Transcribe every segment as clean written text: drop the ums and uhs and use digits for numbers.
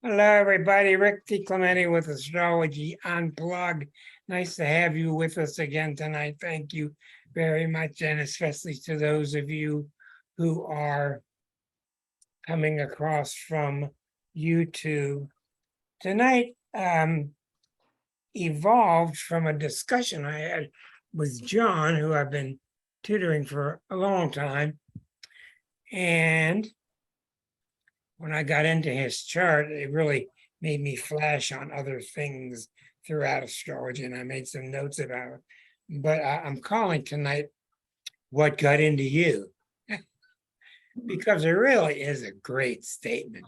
Hello, everybody. Rick DiClemente with Astrology Unplugged. Nice to have you with us again tonight. Thank you very much, and especially to those of you who are coming across from YouTube. Tonight evolved from a discussion I had with John, who I've been tutoring for a long time. And when I got into his chart, it really made me flash on other things throughout astrology, and I made some notes about it. But I'm calling tonight What Got Into You? Because it really is a great statement.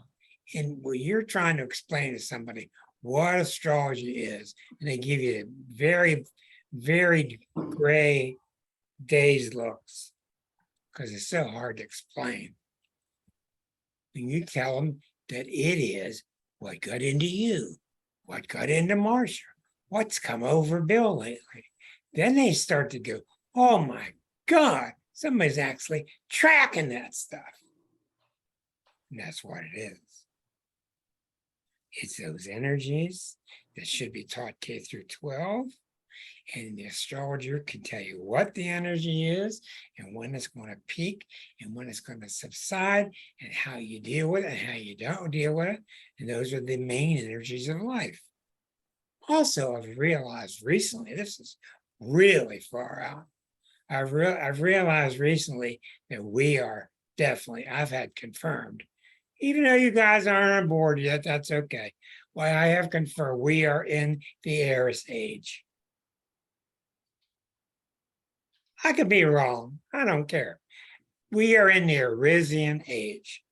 And when you're trying to explain to somebody what astrology is, and they give you very, very gray days looks, because it's so hard to explain. And you tell them that it is what got into you, what got into Marcia, what's come over Bill lately. Then they start to go, oh my God, somebody's actually tracking that stuff. And that's what it is. It's those energies that should be taught K through 12. And the astrologer can tell you what the energy is and when it's going to peak and when it's going to subside and how you deal with it and how you don't deal with it. And those are the main energies of life. Also, I've realized recently, this is really far out. I've realized recently that we are definitely, I've had confirmed, even though you guys aren't on board yet, that's okay. Why I have confirmed we are in the Aries age. I could be wrong. I don't care. We are in the Arisian age.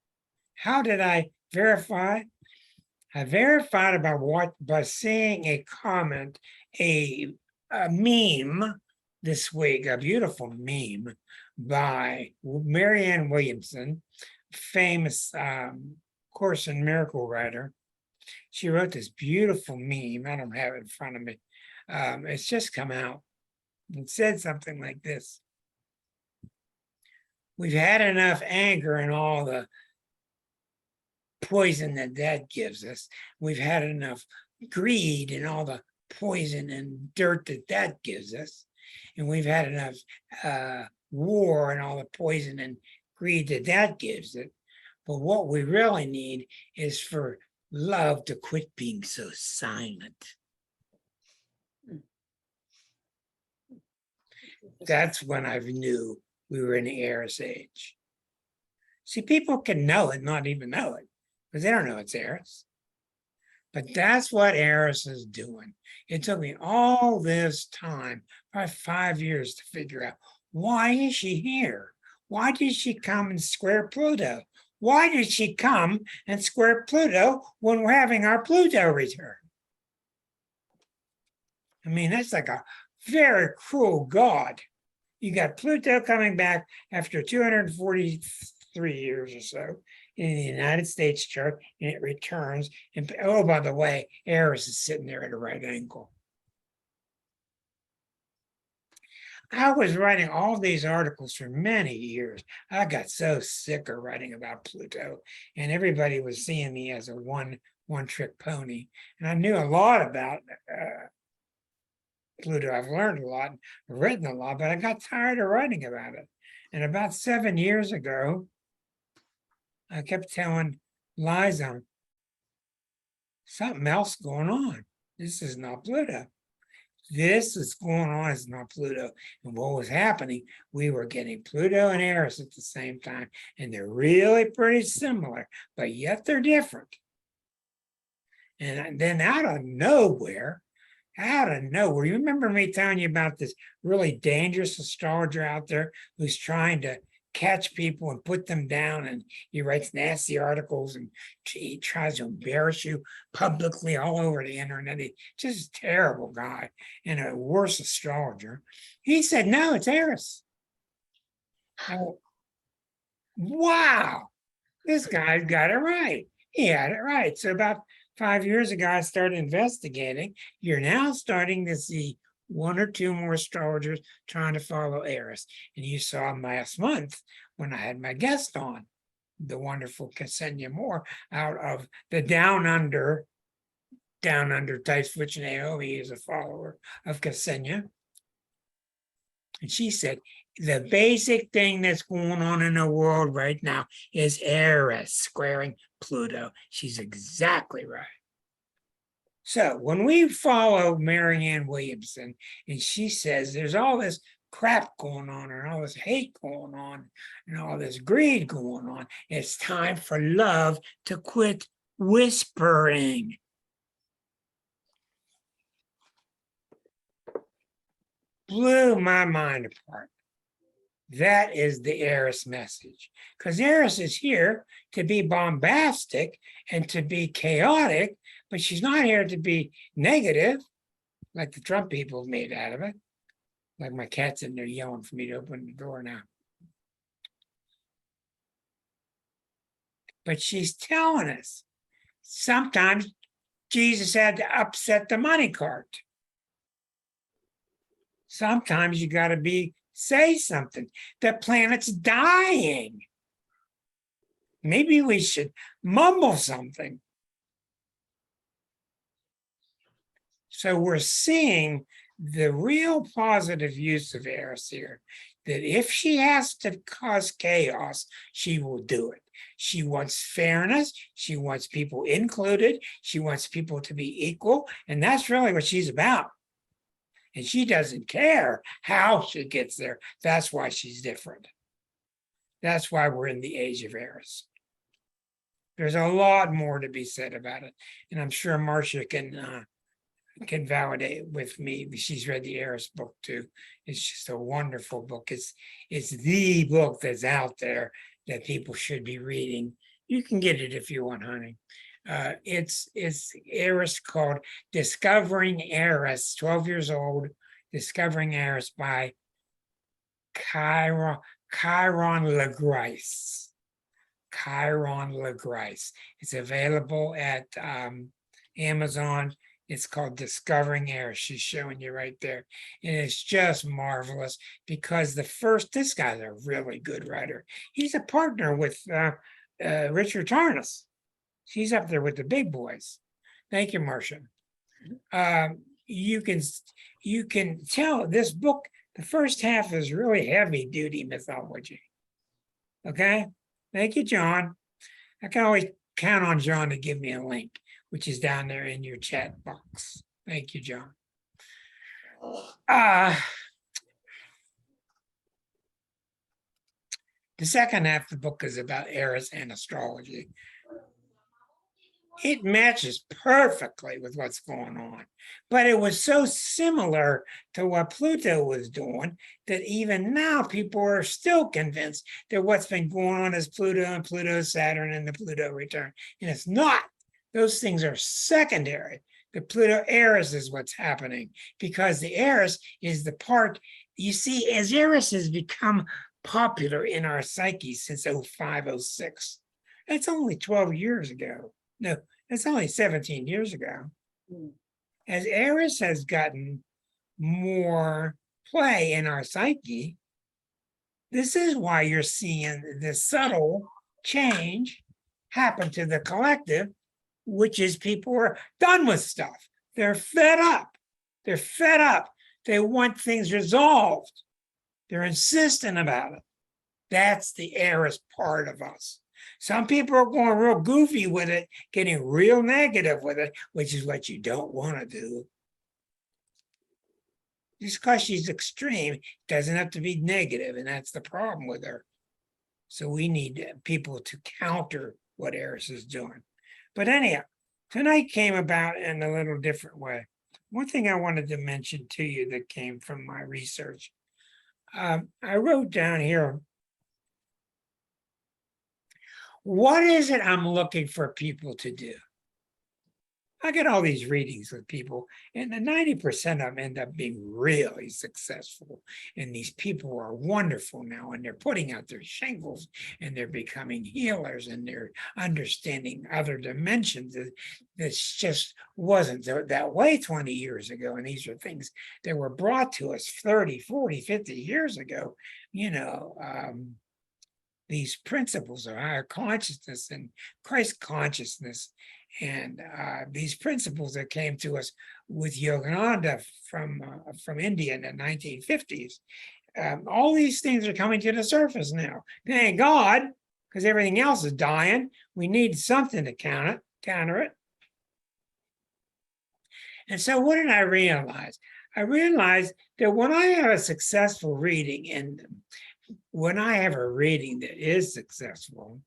How did I verify? I verified about what by seeing a comment, a meme this week, a beautiful meme by Marianne Williamson, famous Course in Miracle writer. She wrote this beautiful meme. I don't have it in front of me. It's just come out. It said something like this. We've had enough anger and all the poison that gives us. We've had enough greed and all the poison and dirt that gives us. And we've had enough war and all the poison and greed that gives it. But what we really need is for love to quit being so silent. That's when I knew we were in the Aries age. See, people can know it, not even know it, because they don't know it's Aries. But that's what Eris is doing. It took me all this time, probably 5 years, to figure out, why is she here? Why did she come and square Pluto? Why did she come and square Pluto when we're having our Pluto return? I mean, that's like a very cruel God. You got Pluto coming back after 243 years or so in the United States chart, and it returns. And oh, by the way, Eris is sitting there at a right angle. I was writing all these articles for many years. I got so sick of writing about Pluto, and everybody was seeing me as a one-trick pony. And I knew a lot about Pluto. I've learned a lot, written a lot, but I got tired of writing about it. And about 7 years ago, I kept telling Liza, something else going on. This is not Pluto. This is going on, it's not Pluto. And what was happening, we were getting Pluto and Eris at the same time, and they're really pretty similar, but yet they're different. And then out of nowhere, you remember me telling you about this really dangerous astrologer out there who's trying to catch people and put them down, and he writes nasty articles and he tries to embarrass you publicly all over the internet. He's just a terrible guy and a worse astrologer. He said, no, it's Eris. Wow, this guy's got it right. He had it right. So about 5 years ago, I started investigating. You're now starting to see one or two more astrologers trying to follow Eris. And you saw him last month when I had my guest on. the wonderful Ksenia Moore, out of the Down Under types, which Naomi is a follower of Ksenia. And she said, the basic thing that's going on in the world right now is Eris squaring Pluto. She's exactly right. So when we follow Marianne Williamson, and she says there's all this crap going on and all this hate going on and all this greed going on, it's time for love to quit whispering. Blew my mind apart. That is the Eris message, because Eris is here to be bombastic and to be chaotic, but she's not here to be negative, like the Trump people have made out of it. Like my cat's in there yelling for me to open the door now. But she's telling us sometimes Jesus had to upset the money cart. Sometimes you got to say something. The planet's dying. Maybe we should mumble something. So we're seeing the real positive use of Eris here, that if she has to cause chaos, she will do it. She wants fairness. She wants people included. She wants people to be equal. And that's really what she's about. And she doesn't care how she gets there. That's why she's different. That's why we're in the age of Eris. There's a lot more to be said about it. And I'm sure Marcia can validate with me. She's read the Eris book too. It's just a wonderful book. It's the book that's out there that people should be reading. You can get it if you want, honey. It's Eris, called Discovering Eris, 12 years old, Discovering Eris by Chiron LeGrice. Chiron LeGrice. It's available at Amazon. It's called Discovering Eris. She's showing you right there. And it's just marvelous because this guy's a really good writer. He's a partner with Richard Tarnas. She's up there with the big boys. Thank you, Marcia. You can tell this book, the first half is really heavy duty mythology. Okay? Thank you, John. I can always count on John to give me a link, which is down there in your chat box. Thank you, John. The second half of the book is about Eris and astrology. It matches perfectly with what's going on. But it was so similar to what Pluto was doing that even now people are still convinced that what's been going on is Pluto and Pluto, Saturn, and the Pluto return. And it's not. Those things are secondary. The Pluto Eris is what's happening, because the Eris is the part, you see, as Eris has become popular in our psyche since 05, 06. That's only 12 years ago. No, it's only 17 years ago. As Eris has gotten more play in our psyche, this is why you're seeing this subtle change happen to the collective, which is people are done with stuff. They're fed up. They're fed up. They want things resolved. They're insistent about it. That's the Eris part of us. Some people are going real goofy with it, getting real negative with it, which is what you don't want to do. Just because she's extreme doesn't have to be negative, and that's the problem with her. So we need people to counter what Eris is doing. But anyhow, tonight came about in a little different way. One thing I wanted to mention to you that came from my research, I wrote down here, what is it I'm looking for people to do? I get all these readings with people, and the 90% of them end up being really successful. And these people are wonderful now, and they're putting out their shingles, and they're becoming healers, and they're understanding other dimensions that just wasn't that way 20 years ago. And these are things that were brought to us 30, 40, 50 years ago, these principles of higher consciousness and Christ consciousness, and these principles that came to us with Yogananda from India in the 1950s. All these things are coming to the surface now. Thank God, because everything else is dying. We need something to counter it. And so what did I realize? I realized that when I have a successful reading, and when I have a reading that is successful,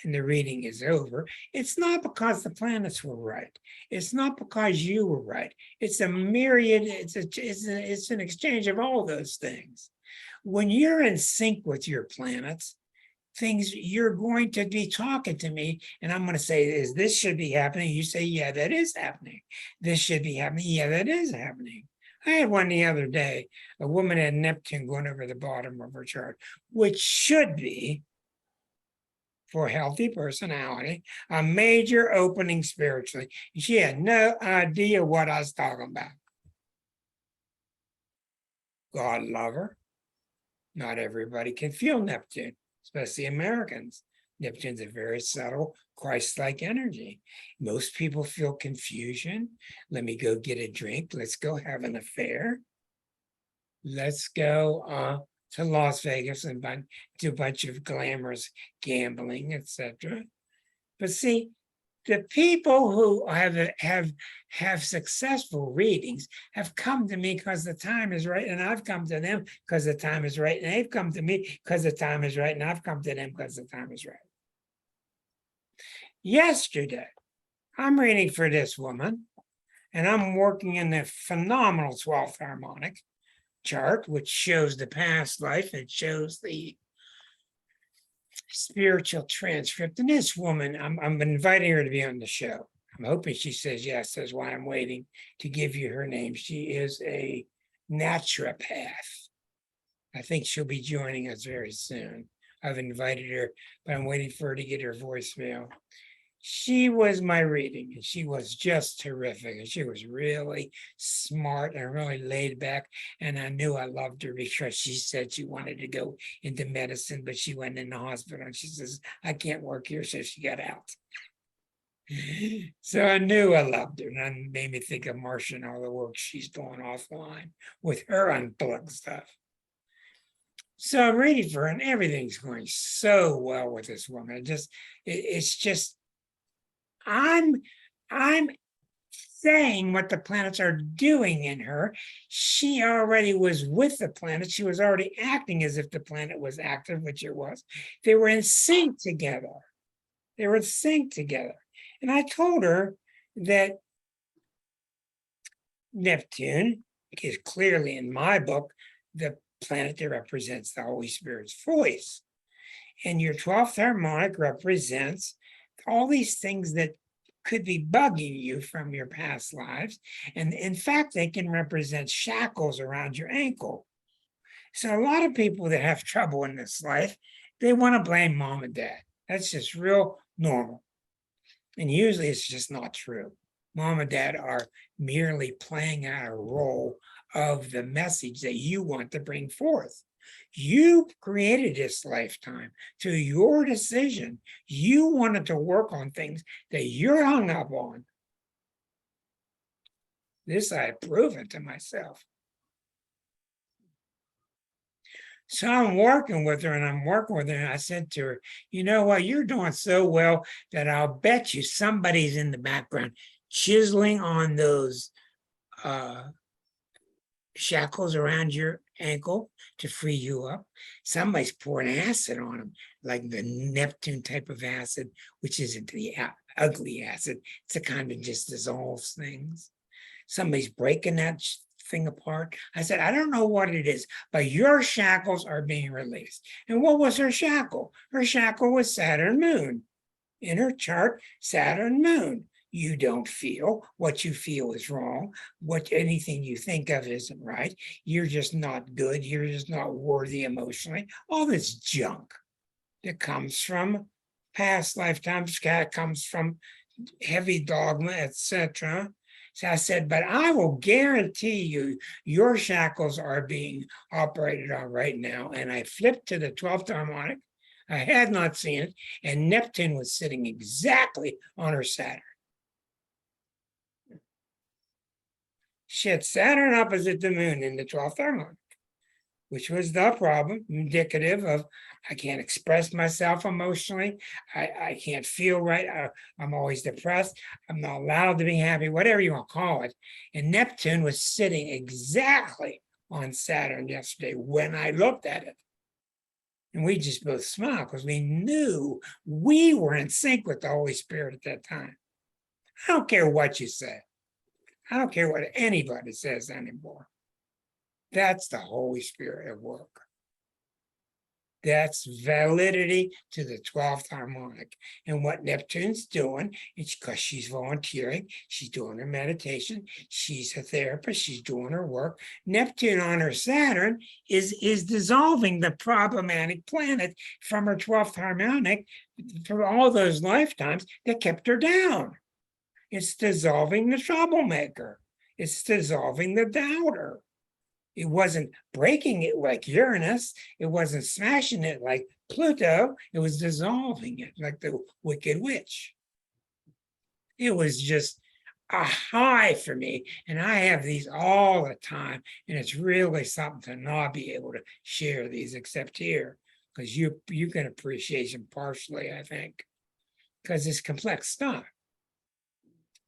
and the reading is over, it's not because the planets were right. It's not because you were right. It's a myriad, it's an exchange of all those things. When you're in sync with your planets, things, you're going to be talking to me, and I'm going to say, is this should be happening? You say, yeah, that is happening. This should be happening. Yeah, that is happening. I had one the other day. A woman had Neptune going over the bottom of her chart, which should be, for a healthy personality, a major opening spiritually. She had no idea what I was talking about. God love her. Not everybody can feel Neptune, especially Americans. Neptune's a very subtle, Christ-like energy. Most people feel confusion. Let me go get a drink. Let's go have an affair. Let's go to Las Vegas and do a bunch of glamorous gambling, etc. But see, the people who have successful readings have come to me because the time is right, and I've come to them because the time is right, and they've come to me because the time is right, and I've come to them because the time is right. Yesterday, I'm reading for this woman, and I'm working in the phenomenal 12th harmonic chart, which shows the past life and shows the spiritual transcript. And this woman, I'm inviting her to be on the show. I'm hoping she says yes. That's why I'm waiting to give you her name. She is a naturopath. I think she'll be joining us very soon. I've invited her, but I'm waiting for her to get her voicemail. She was my reading, and she was just terrific. And she was really smart and really laid back. And I knew I loved her because she said she wanted to go into medicine, but she went in the hospital and she says, I can't work here. So she got out. So I knew I loved her. And that made me think of Marcia and all the work she's doing offline with her unplugged stuff. So I'm reading for her, and everything's going so well with this woman. It's just, I'm saying what the planets are doing in her. She already was with the planet. She was already acting as if the planet was active, which it was. They were in sync together. And I told her that Neptune is clearly, in my book, the planet that represents the Holy Spirit's voice. And your 12th harmonic represents all these things that could be bugging you from your past lives. And in fact, they can represent shackles around your ankle. So a lot of people that have trouble in this life, they want to blame mom and dad. That's just real normal. And usually it's just not true. Mom and dad are merely playing out a role of the message that you want to bring forth. You created this lifetime to your decision. You wanted to work on things that you're hung up on. This I have proven to myself. So I'm working with her, and I said to her, you know what, you're doing so well that I'll bet you somebody's in the background chiseling on those shackles around your ankle to free you up. Somebody's pouring acid on them, like the Neptune type of acid, which isn't the ugly acid. It's the kind that just dissolves things. Somebody's breaking that thing apart. I said, I don't know what it is, but your shackles are being released. And what was her shackle? Her shackle was Saturn moon. In her chart, Saturn moon. You don't feel. What you feel is wrong. Anything you think of isn't right. You're just not good. You're just not worthy emotionally. All this junk that comes from past lifetimes, comes from heavy dogma, etc. So I said, but I will guarantee you your shackles are being operated on right now. And I flipped to the 12th harmonic. I had not seen it. And Neptune was sitting exactly on her Saturn. She had Saturn opposite the moon in the 12th harmonic, which was the problem, indicative of I can't express myself emotionally. I can't feel right. I'm always depressed. I'm not allowed to be happy, whatever you want to call it. And Neptune was sitting exactly on Saturn yesterday when I looked at it. And we just both smiled because we knew we were in sync with the Holy Spirit at that time. I don't care what you say. I don't care what anybody says anymore. That's the Holy Spirit at work. That's validity to the 12th harmonic. And what Neptune's doing, it's because she's volunteering, she's doing her meditation, she's a therapist, she's doing her work. Neptune on her Saturn is dissolving the problematic planet from her 12th harmonic for all those lifetimes that kept her down. It's dissolving the troublemaker. It's dissolving the doubter. It wasn't breaking it like Uranus. It wasn't smashing it like Pluto. It was dissolving it like the Wicked Witch. It was just a high for me. And I have these all the time. And it's really something to not be able to share these except here. Because you can appreciate them partially, I think. Because it's complex stuff.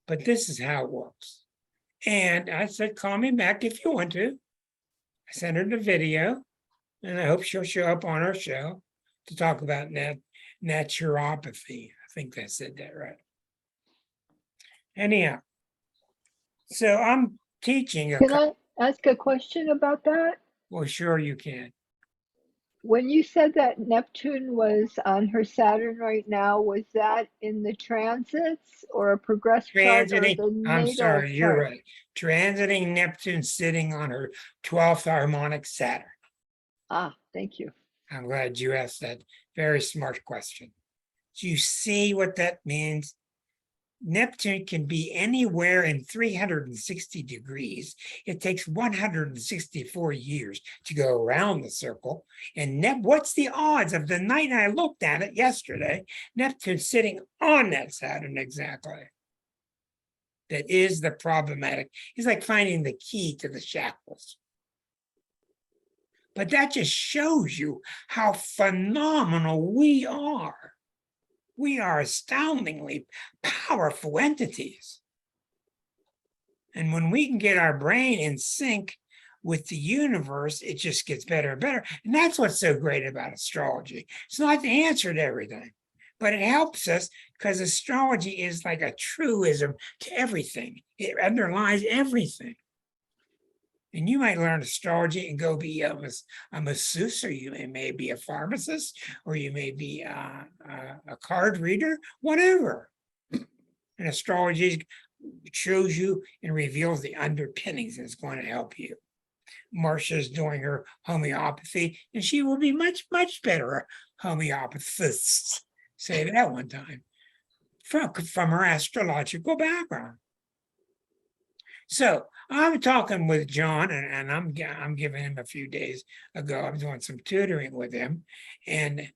But this is how it works. And I said, call me back if you want to. I sent her the video, and I hope she'll show up on our show to talk about naturopathy. I think I said that right. Anyhow, so I'm teaching. Can I ask a question about that? Well, sure you can. When you said that Neptune was on her Saturn right now, was that in the transits or a progress chart or Transiting, the I'm natal sorry, you're chart? right. Transiting Neptune sitting on her 12th harmonic Saturn. Ah, thank you. I'm glad you asked that very smart question. Do you see what that means? Neptune can be anywhere in 360 degrees. It takes 164 years to go around the circle. And what's the odds of the night I looked at it yesterday, Neptune sitting on that Saturn exactly? That is the problematic. It's like finding the key to the shackles. But that just shows you how phenomenal we are. We are astoundingly powerful entities. And when we can get our brain in sync with the universe, it just gets better and better. And that's what's so great about astrology. It's not the answer to everything, but it helps us because astrology is like a truism to everything. It underlies everything. And you might learn astrology and go be a masseuse, or you may be a pharmacist, or you may be a card reader, whatever. And astrology shows you and reveals the underpinnings, and it's going to help you. Marcia's doing her homeopathy, and she will be much, much better homeopathist. Say that one time. From her astrological background. So I'm talking with John, and I'm giving him a few days ago. I'm doing some tutoring with him, and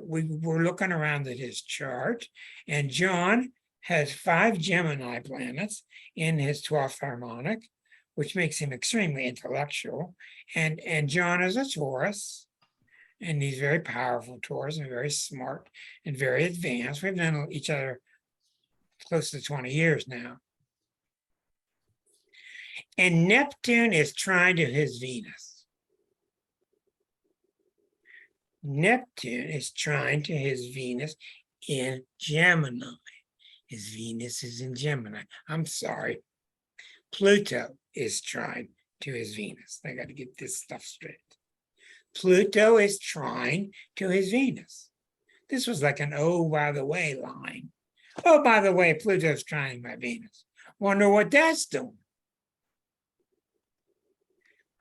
we were looking around at his chart, and John has 5 Gemini planets in his 12th harmonic, which makes him extremely intellectual. And John is a Taurus, and he's very powerful Taurus and very smart and very advanced. We've known each other close to 20 years now. And Neptune is trine to his Venus. Neptune is trine to his Venus in Gemini. His Venus is in Gemini. I'm sorry. Pluto is trine to his Venus. I got to get this stuff straight. Pluto is trine to his Venus. This was like an oh, by the way line. Oh, by the way, Pluto's trining my Venus. Wonder what that's doing.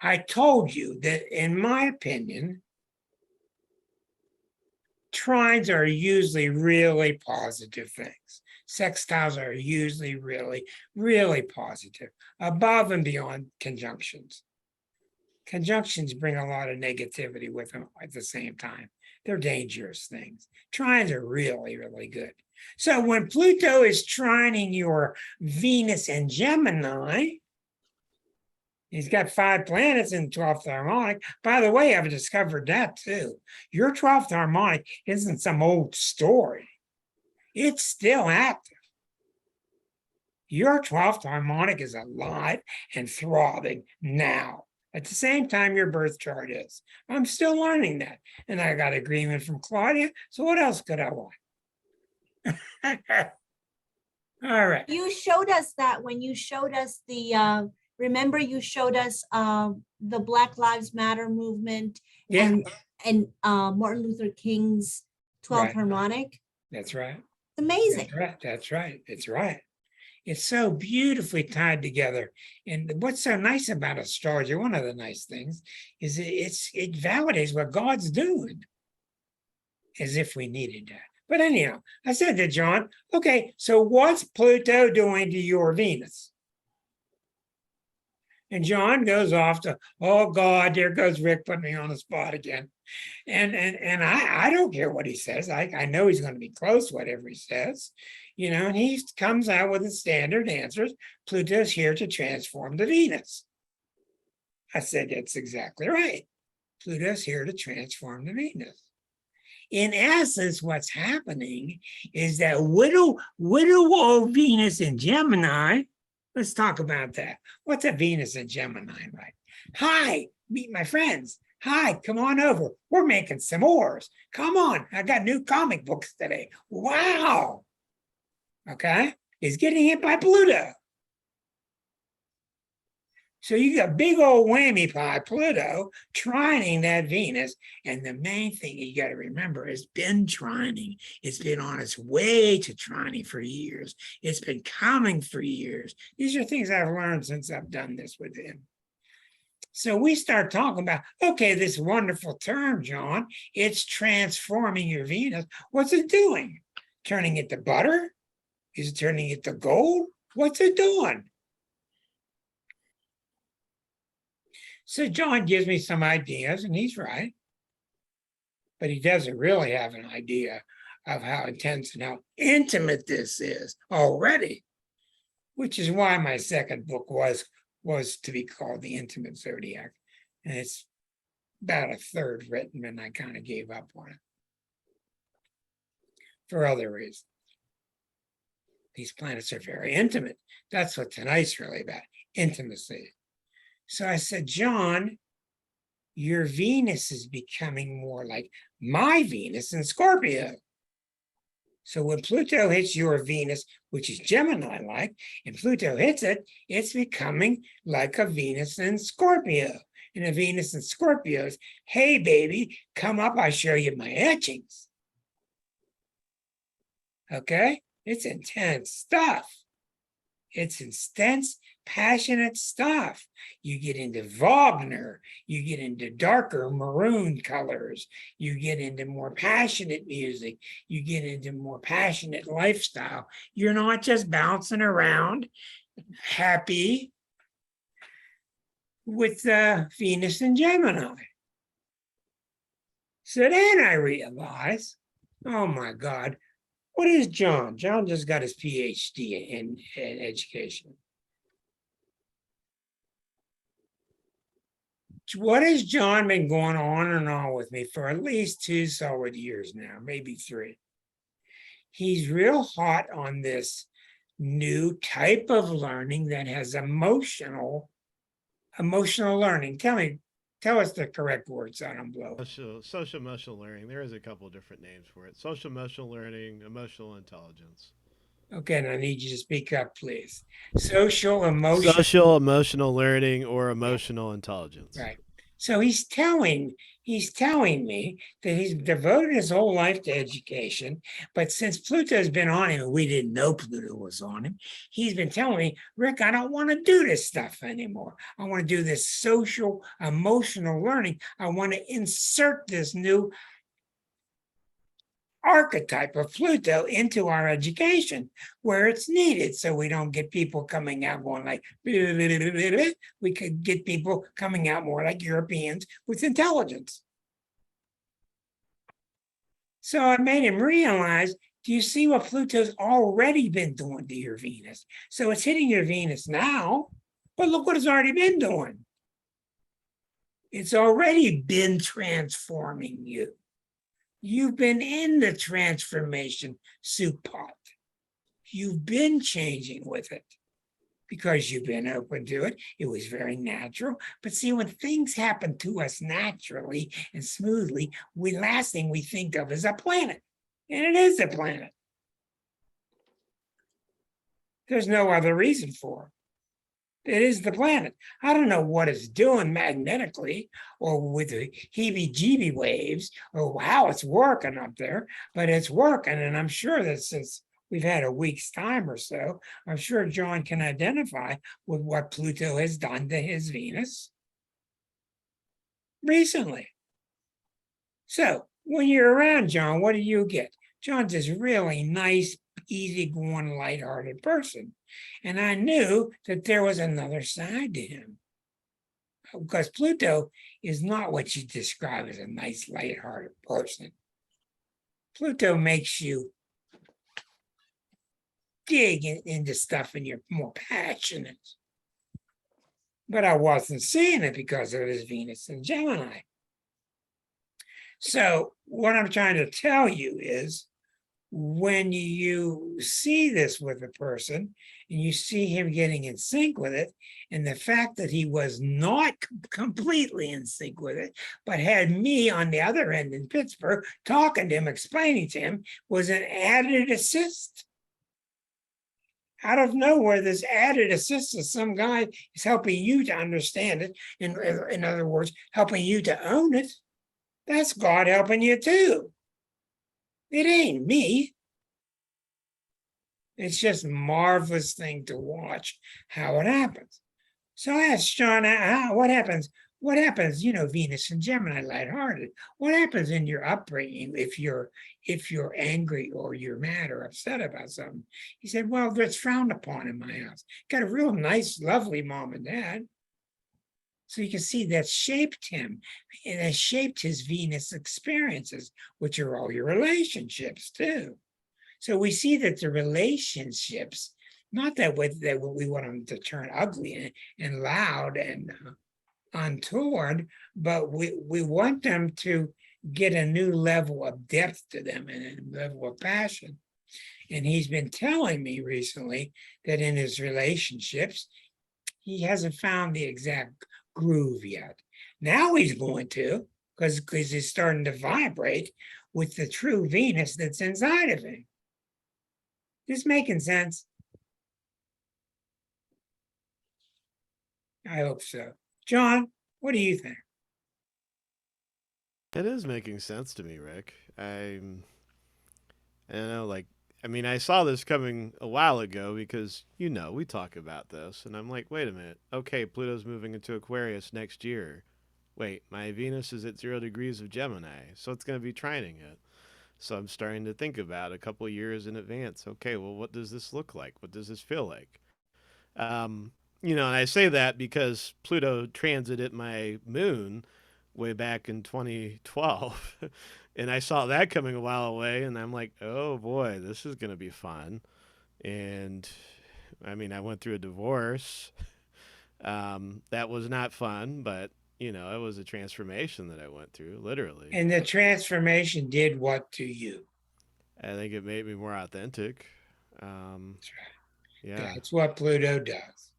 I told you that, in my opinion, trines are usually really positive things. Sextiles are usually really, really positive, above and beyond conjunctions. Conjunctions bring a lot of negativity with them at the same time. They're dangerous things. Trines are really, really good. So when Pluto is trining your Venus and Gemini, he's got 5 planets in 12th harmonic. By the way, I've discovered that too. Your 12th harmonic isn't some old story. It's still active. Your 12th harmonic is alive and throbbing now. At the same time, your birth chart is. I'm still learning that. And I got agreement from Claudia. So what else could I want? All right. You showed us that when you showed us the, remember you showed us the Black Lives Matter movement Yeah, and Martin Luther King's 12th Right. harmonic. that's right. It's amazing. That's right. That's right. It's right. It's so beautifully tied together. And what's so nice about astrology, one of the nice things, is it validates what God's doing, as if we needed that. But anyhow, I said to John, okay, so what's Pluto doing to your Venus? And John goes off to, oh God, there goes Rick putting me on the spot again. And I don't care what he says. I know he's going to be close, whatever he says. And he comes out with the standard answers. Pluto's here to transform the Venus. I said, that's exactly right. Pluto's here to transform the Venus. In essence, what's happening is that widow old Venus in Gemini. Let's talk about that. What's a Venus in Gemini, right? Hi, meet my friends. Hi, come on over. We're making s'mores. Come on, I got new comic books today. Wow. Okay, he's getting hit by Pluto. So you got big old whammy pie, Pluto, trining that Venus. And the main thing you got to remember is been trining. It's been on its way to trining for years. It's been coming for years. These are things I've learned since I've done this with him. So we start talking about, okay, this wonderful term, John, it's transforming your Venus. What's it doing? Turning it to butter? Is it turning it to gold? What's it doing? So John gives me some ideas, and he's right. But he doesn't really have an idea of how intense and how intimate this is already, which is why my second book was to be called The Intimate Zodiac. And it's about a third written, and I kind of gave up on it for other reasons. These planets are very intimate. That's what tonight's really about, intimacy. So I said, John, your Venus is becoming more like my Venus in Scorpio. So when Pluto hits your Venus, which is Gemini-like, and Pluto hits it, it's becoming like a Venus in Scorpio. And a Venus in Scorpio is, hey, baby, come up, I'll show you my etchings. Okay? It's intense stuff. It's intense, passionate stuff. You get into Wagner, you get into darker maroon colors, you get into more passionate music, you get into more passionate lifestyle. You're not just bouncing around happy with Venus and Gemini. So then I realized, oh my God, what is John? John just got his PhD in education. What has John been going on and on with me for at least 2 solid years now, maybe 3? He's real hot on this new type of learning that has emotional learning. Tell us the correct words on them, Blow. Social emotional learning. There is a couple of different names for it. Social emotional learning, emotional intelligence. Okay, and I need you to speak up, please. Social emotional learning or emotional intelligence. Right. So he's telling me that he's devoted his whole life to education, but since Pluto's been on him and we didn't know Pluto was on him, he's been telling me, Rick, I don't want to do this stuff anymore. I want to do this social emotional learning. I want to insert this new archetype of Pluto into our education where it's needed, so we don't get people coming out going like, we could get people coming out more like Europeans with intelligence. So I made him realize, do you see what Pluto's already been doing to your Venus? So it's hitting your Venus now, but look what it's already been doing. It's already been transforming you. You've been in the transformation soup pot. You've been changing with it because you've been open to it. It was very natural. But see, when things happen to us naturally and smoothly, last thing we think of is a planet. And it is a planet. There's no other reason for it. It is the planet. I don't know what it's doing magnetically or with the heebie-jeebie waves or how it's working up there, but it's working. And I'm sure that since we've had a week's time or so, I'm sure John can identify with what Pluto has done to his Venus recently. So when you're around John, what do you get? John's this really nice, easygoing, lighthearted person. And I knew that there was another side to him. Because Pluto is not what you describe as a nice, lighthearted person. Pluto makes you dig into stuff and you're more passionate. But I wasn't seeing it because of his Venus in Gemini. So what I'm trying to tell you is, when you see this with a person and you see him getting in sync with it, and the fact that he was not completely in sync with it, but had me on the other end in Pittsburgh talking to him, explaining to him, was an added assist. Out of nowhere, this added assist is some guy is helping you to understand it. In other words, helping you to own it. That's God helping you too. It ain't me. It's just a marvelous thing to watch how it happens. So I asked John, what happens? What happens, Venus and Gemini, lighthearted. What happens in your upbringing if you're angry or you're mad or upset about something? He said, well, that's frowned upon in my house. Got a real nice, lovely mom and dad. So you can see that shaped him, and it shaped his Venus experiences, which are all your relationships too. So we see that the relationships, not that we want them to turn ugly and loud and untoward, but we want them to get a new level of depth to them and a level of passion. And he's been telling me recently that in his relationships, he hasn't found the exact groove yet. Now he's going to, because he's starting to vibrate with the true Venus that's inside of him. This making sense? I hope so. John, what do you think? It is making sense to me, Rick. I know, I saw this coming a while ago because, we talk about this. And I'm like, wait a minute. Okay, Pluto's moving into Aquarius next year. Wait, my Venus is at 0 degrees of Gemini, so it's going to be trining it. So I'm starting to think about a couple of years in advance. Okay, well, what does this look like? What does this feel like? And I say that because Pluto transited my moon way back in 2012. And I saw that coming a while away, and I'm like, oh boy, this is going to be fun. And I went through a divorce. That was not fun, but it was a transformation that I went through, literally. And the transformation did what to you? I think it made me more authentic. That's right. Yeah. That's what Pluto does.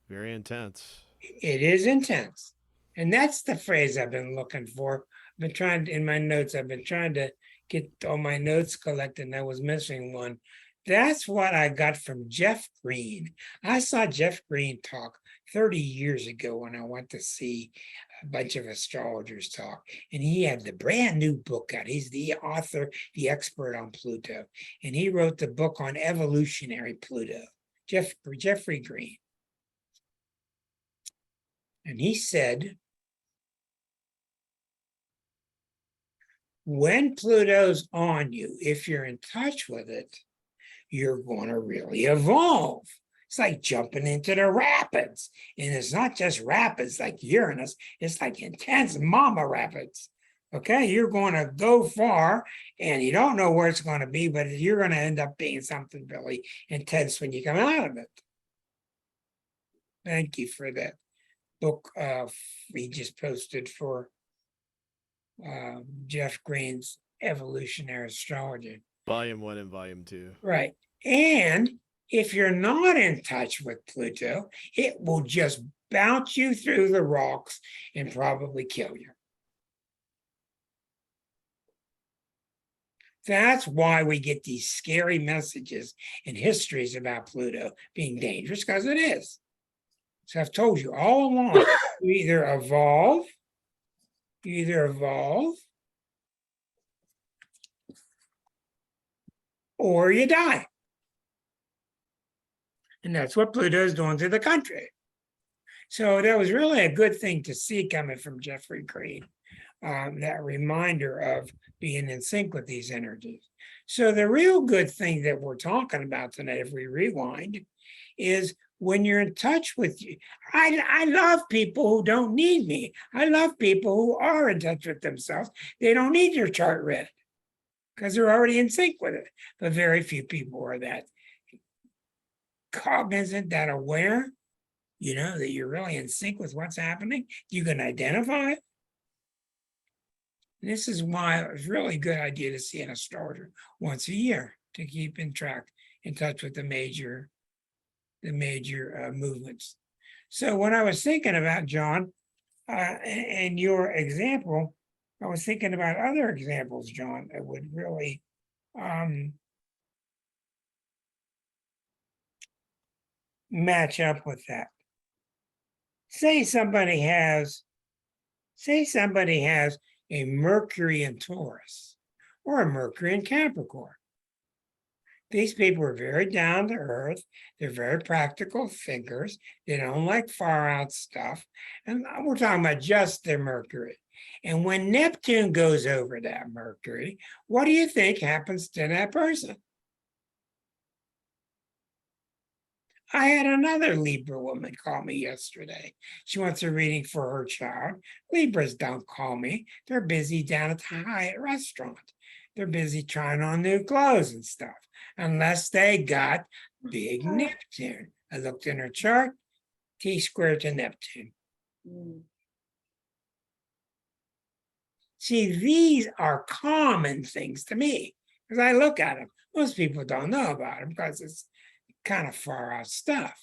Very intense. It is intense. And that's the phrase I've been looking for. I've been trying to, in my notes, I've been trying to get all my notes collected, and I was missing one. That's what I got from Jeff Green. I saw Jeff Green talk 30 years ago when I went to see a bunch of astrologers talk, and he had the brand new book out. He's the author, the expert on Pluto, and he wrote the book on evolutionary Pluto, Jeffrey Green. And he said, when Pluto's on you, if you're in touch with it, you're going to really evolve. It's like jumping into the rapids. And it's not just rapids like Uranus, it's like intense mama rapids. Okay, you're going to go far and you don't know where it's going to be, but you're going to end up being something really intense when you come out of it. Thank you for that book we just posted for Jeff Green's Evolutionary Astrology. Volume 1 and Volume 2. Right. And if you're not in touch with Pluto, it will just bounce you through the rocks and probably kill you. That's why we get these scary messages and histories about Pluto being dangerous, because it is. So I've told you all along, you either evolve, or you die. And that's what Pluto is doing to the country. So that was really a good thing to see coming from Jeffrey Creed, that reminder of being in sync with these energies. So the real good thing that we're talking about tonight, if we rewind, is when you're in touch with you. I love people who don't need me. I love people who are in touch with themselves. They don't need your chart read because they're already in sync with it. But very few people are that cognizant, that aware, that you're really in sync with what's happening. You can identify it. This is why it was really a good idea to see an astrologer once a year to keep in touch with the major movements. So when I was thinking about John and your example, I was thinking about other examples, John, that would really match up with that. Say somebody has a Mercury in Taurus or a Mercury in Capricorn. These people are very down to earth. They're very practical thinkers. They don't like far out stuff. And we're talking about just their Mercury. And when Neptune goes over that Mercury, what do you think happens to that person? I had another Libra woman call me yesterday. She wants a reading for her child. Libras don't call me. They're busy down at the Hyatt restaurant. They're busy trying on new clothes and stuff, unless they got big Neptune. I looked in her chart, T-squared to Neptune. See, these are common things to me, because I look at them. Most people don't know about them because it's kind of far out stuff.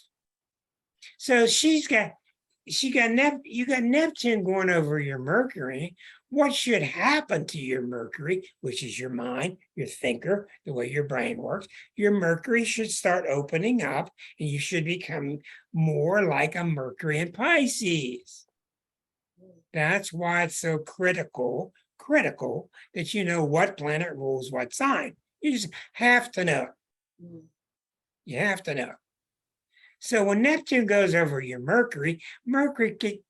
So you got Neptune going over your Mercury. What should happen to your Mercury, which is your mind, your thinker, the way your brain works? Your Mercury should start opening up and you should become more like a Mercury in Pisces. That's why it's so critical that you know what planet rules what sign. You just have to know. You have to know. So when Neptune goes over your Mercury, Neptune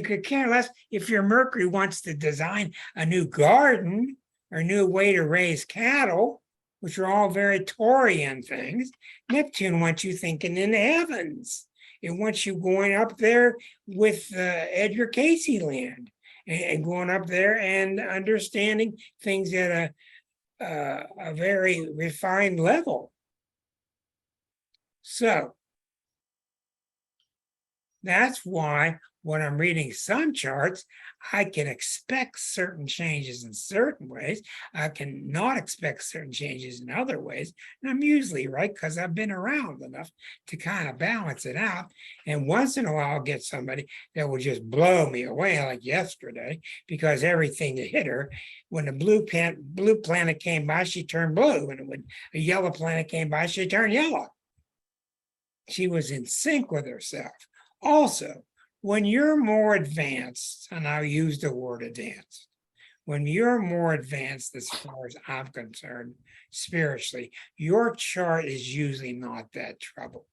could care less if your Mercury wants to design a new garden or a new way to raise cattle, which are all very Taurian things. Neptune wants you thinking in the heavens. It wants you going up there with Edgar Casey land and going up there and understanding things at a very refined level. So that's why when I'm reading some charts, I can expect certain changes in certain ways. I can not expect certain changes in other ways. And I'm usually right because I've been around enough to kind of balance it out. And once in a while, I'll get somebody that will just blow me away, like yesterday, because everything that hit her, when the blue planet came by, she turned blue. And when a yellow planet came by, she turned yellow. She was in sync with herself. Also, when you're more advanced, and I'll use the word advanced, when you're more advanced as far as I'm concerned, spiritually, your chart is usually not that troubled.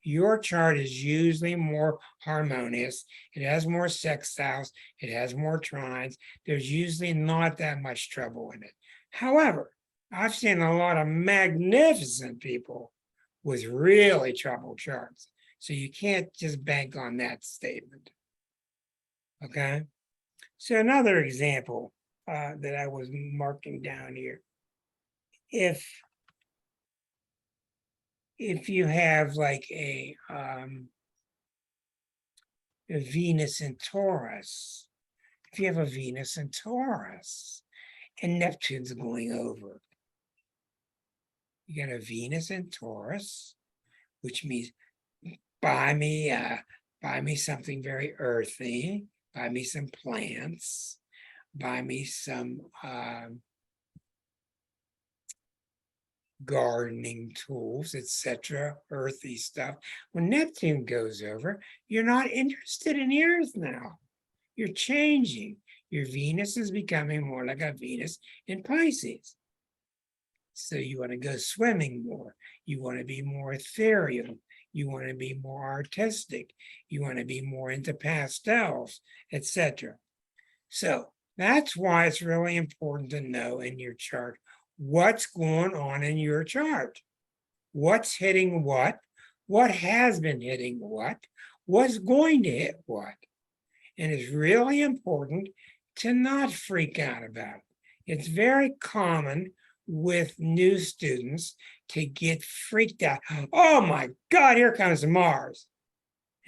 your chart is usually more harmonious. It has more sextiles. It has more trines. There's usually not that much trouble in it. However, I've seen a lot of magnificent people with really troubled charts. So you can't just bank on that statement. Okay. So another example that I was marking down here. If you have like a Venus in Taurus, if you have a Venus in Taurus and Neptune's going over, you got a Venus in Taurus, which means buy me something very earthy, buy me some plants, buy me some gardening tools, etc., earthy stuff. When Neptune goes over, you're not interested in the earth now. You're changing. Your Venus is becoming more like a Venus in Pisces. So you want to go swimming more. You want to be more ethereal. You want to be more artistic. You want to be more into pastels, etc. So that's why it's really important to know in your chart what's going on in your chart. What's hitting what has been hitting what's going to hit what. And it's really important to not freak out about it. It's very common with new students to get freaked out. Oh my God, here comes Mars.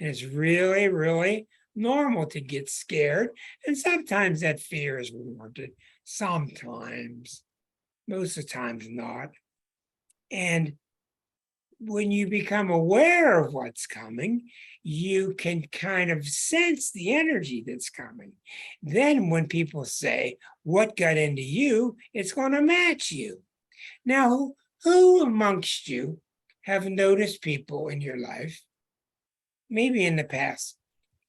And it's really, really normal to get scared. And sometimes that fear is warranted. Sometimes. Most of the times not. And when you become aware of what's coming, you can kind of sense the energy that's coming. Then when people say, what got into you, it's going to match you. Now, who amongst you have noticed people in your life, maybe in the past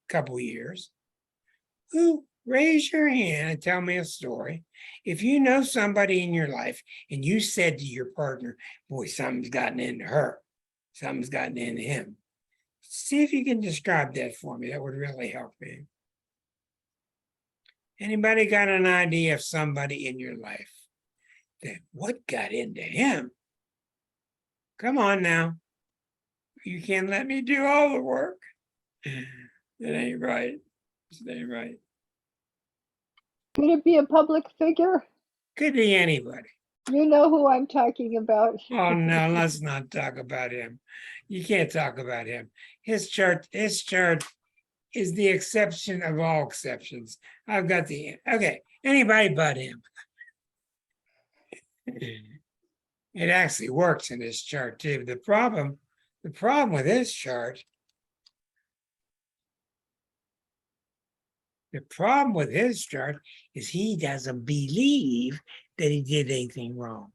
couple years, who raise your hand and tell me a story. If you know somebody in your life and you said to your partner, boy, something's gotten into her, something's gotten into him. See if you can describe that for me. That would really help me. Anybody got an idea of somebody in your life that what got into him? Come on now. You can't let me do all the work. That ain't right. It ain't right. Could it be a public figure? Could be anybody. You know who I'm talking about. Oh no, let's not talk about him. You can't talk about him. His chart is the exception of all exceptions. I've got okay, anybody but him. It actually works in his chart too. The problem with his chart, is he doesn't believe that he did anything wrong.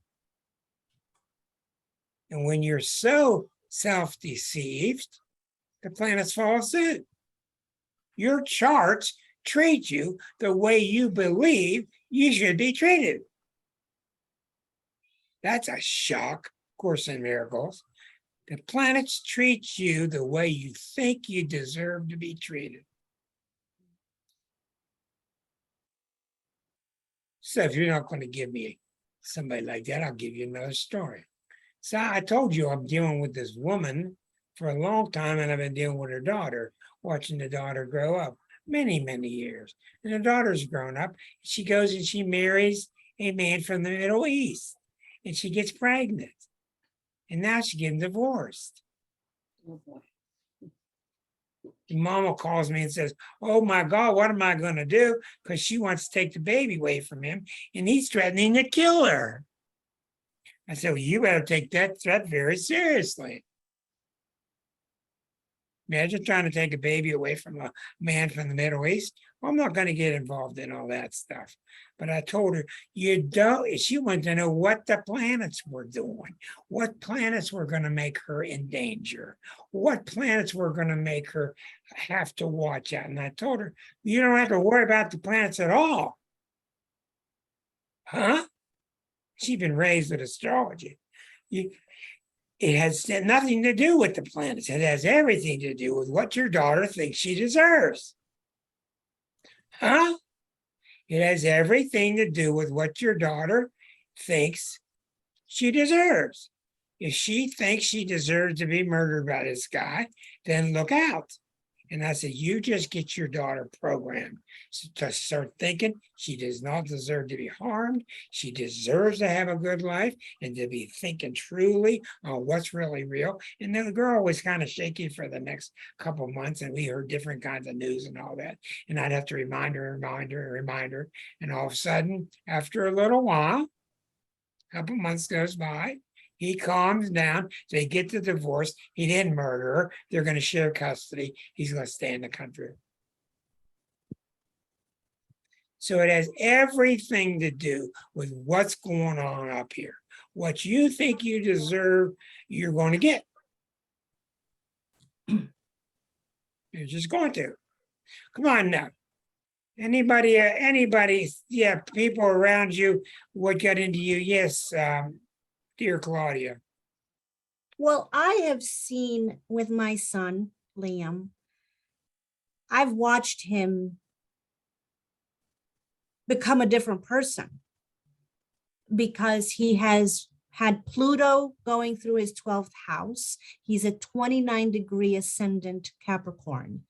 And when you're so self-deceived, the planets fall suit. Your charts treat you the way you believe you should be treated. That's a shock, Course in Miracles. The planets treat you the way you think you deserve to be treated. So if you're not going to give me somebody like that, I'll give you another story. So I told you I'm dealing with this woman for a long time, and I've been dealing with her daughter, watching the daughter grow up many, many years. And the daughter's grown up. She goes and she marries a man from the Middle East, and she gets pregnant. And now she's getting divorced. The mama calls me and says, oh my God, what am I going to do? Because she wants to take the baby away from him, and he's threatening to kill her. I said, well, you better take that threat very seriously. Imagine trying to take a baby away from a man from the Middle East. Well, I'm not going to get involved in all that stuff. But I told her, she wanted to know what the planets were doing, what planets were going to make her in danger, what planets were going to make her have to watch out. And I told her, you don't have to worry about the planets at all. Huh? She's been raised with astrology. It has nothing to do with the planets. It has everything to do with what your daughter thinks she deserves. Huh? It has everything to do with what your daughter thinks she deserves. If she thinks she deserves to be murdered by this guy, then look out. And I said, you just get your daughter programmed to start thinking she does not deserve to be harmed. She deserves to have a good life and to be thinking truly on what's really real. And then the girl was kind of shaky for the next couple of months, and we heard different kinds of news and all that. And I'd have to remind her. And all of a sudden, after a little while, a couple months goes by, he calms down. They get the divorce. He didn't murder her. They're going to share custody. He's going to stay in the country. So it has everything to do with what's going on up here. What you think you deserve, you're going to get. You're just going to. Come on now. Anybody, yeah, people around you, what got into you? Yes, dear Claudia. Well, I have seen with my son, Liam, I've watched him become a different person because he has had Pluto going through his 12th house. He's a 29-degree ascendant Capricorn.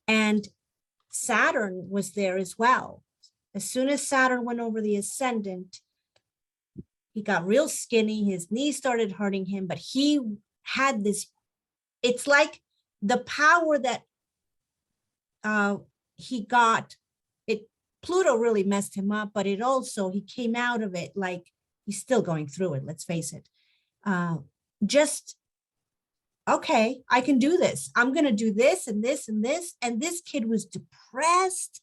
And Saturn was there as well. As soon as Saturn went over the ascendant, he got real skinny. His knees started hurting him, but he had this, it's like the power that he got, Pluto really messed him up, but it also, he came out of it like he's still going through it, let's face it. Okay, I can do this. I'm going to do this and this and this. And this kid was depressed.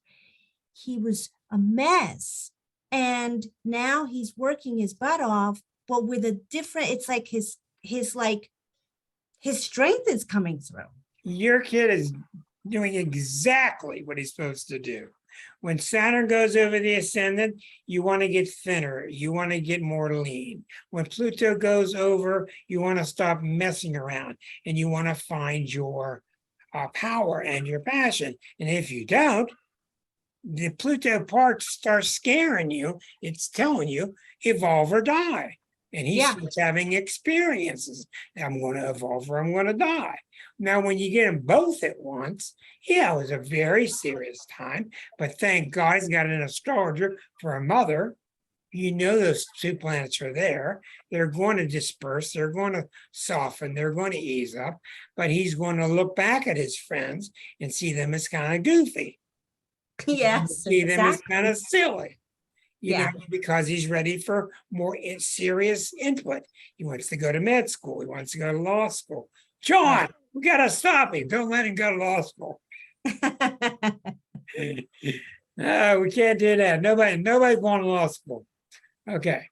He was a mess. And now he's working his butt off, but with a different, it's like his strength is coming through. Your kid is doing exactly what he's supposed to do. When Saturn goes over the ascendant, you want to get thinner. You want to get more lean. When Pluto goes over, you want to stop messing around and you want to find your power and your passion. And if you don't, the Pluto part starts scaring you. It's telling you, evolve or die. And he starts having experiences. I'm going to evolve or I'm going to die. Now, when you get them both at once, it was a very serious time. But thank God he's got an astrologer for a mother. You know those two planets are there. They're going to disperse. They're going to soften. They're going to ease up. But he's going to look back at his friends and see them as kind of goofy. Yes, See them as kind of silly. You know, because he's ready for more serious input. He wants to go to med school. He wants to go to law school. John, we got to stop him. Don't let him go to law school. No, we can't do that. Nobody going to law school. Okay.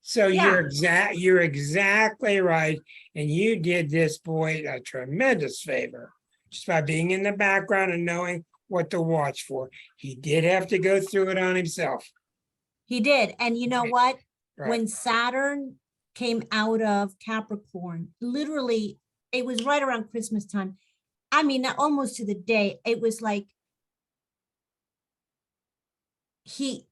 So you're exactly right. And you did this boy a tremendous favor just by being in the background and knowing what to watch for. He did have to go through it on himself. He did. And you know what? Right. When Saturn came out of Capricorn, literally, it was right around Christmas time. I mean, almost to the day, it was like he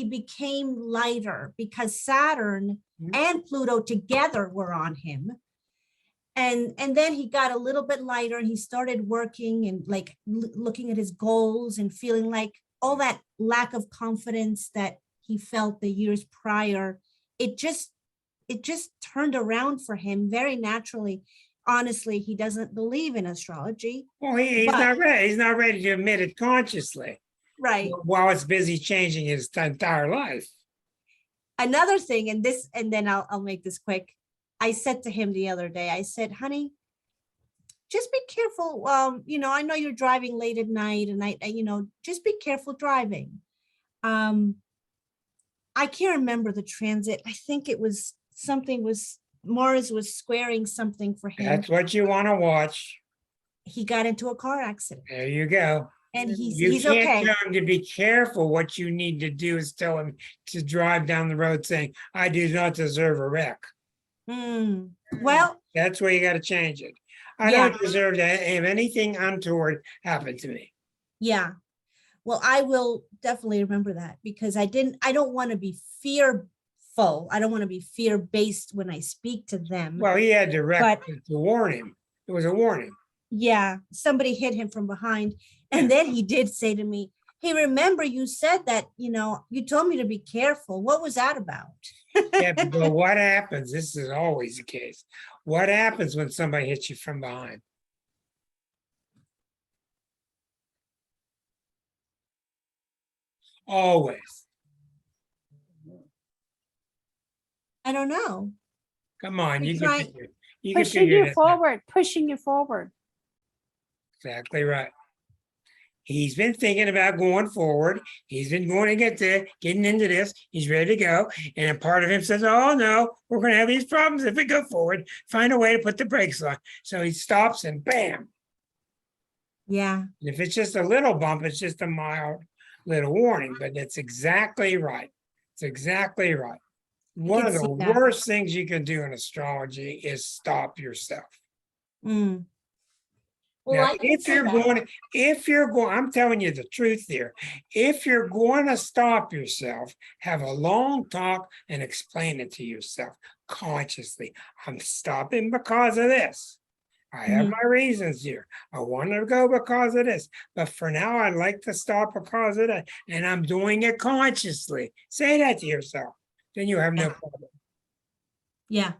became lighter because Saturn and Pluto together were on him. And then he got a little bit lighter and he started working and like looking at his goals and feeling like all that lack of confidence that he felt the years prior, it just turned around for him very naturally. Honestly, he doesn't believe in astrology. Well, he's not ready. He's not ready to admit it consciously. Right. While it's busy changing his entire life. Another thing, and then I'll make this quick. I said to him the other day, I said, honey, just be careful. I know you're driving late at night and just be careful driving. I can't remember the transit. I think it was Mars was squaring something for him. That's what you want to watch. He got into a car accident. There you go. And he's can't okay. tell him to be careful. What you need to do is tell him to drive down the road saying, I do not deserve a wreck. Well, That's where you got to change it. I Yeah. don't deserve to have anything untoward happen to me. yeah. Well, I will definitely remember that because I don't want to be fearful. I don't want to be fear-based when I speak to them. Well, he had to But to warn him. It was a warning. yeah, somebody hit him from behind. And then he did say to me, hey, remember you said that, you told me to be careful. What was that about? Yeah, but what happens? This is always the case. What happens when somebody hits you from behind? Always. I don't know. Come on, you You're can trying- figure. You can Pushing figure you this out. forward, pushing you forward. Exactly right. He's been thinking about going forward. He's been going to getting into this. He's ready to go. And a part of him says, oh no, we're going to have these problems if we go forward. Find a way to put the brakes on. So he stops and bam. Yeah. And if it's just a little bump, it's just a mild little warning, but it's exactly right. It's exactly right. One can of the see that. worst things you can do in astrology is stop yourself. Mm. Now, I can see that. if you're going, I'm telling you the truth here. If you're going to stop yourself, have a long talk and explain it to yourself consciously. I'm stopping because of this. I have Mhm. my reasons here. I want to go because of this, but for now, I'd like to stop because of that, and I'm doing it consciously. Say that to yourself, then you have no Yeah. problem. Yeah.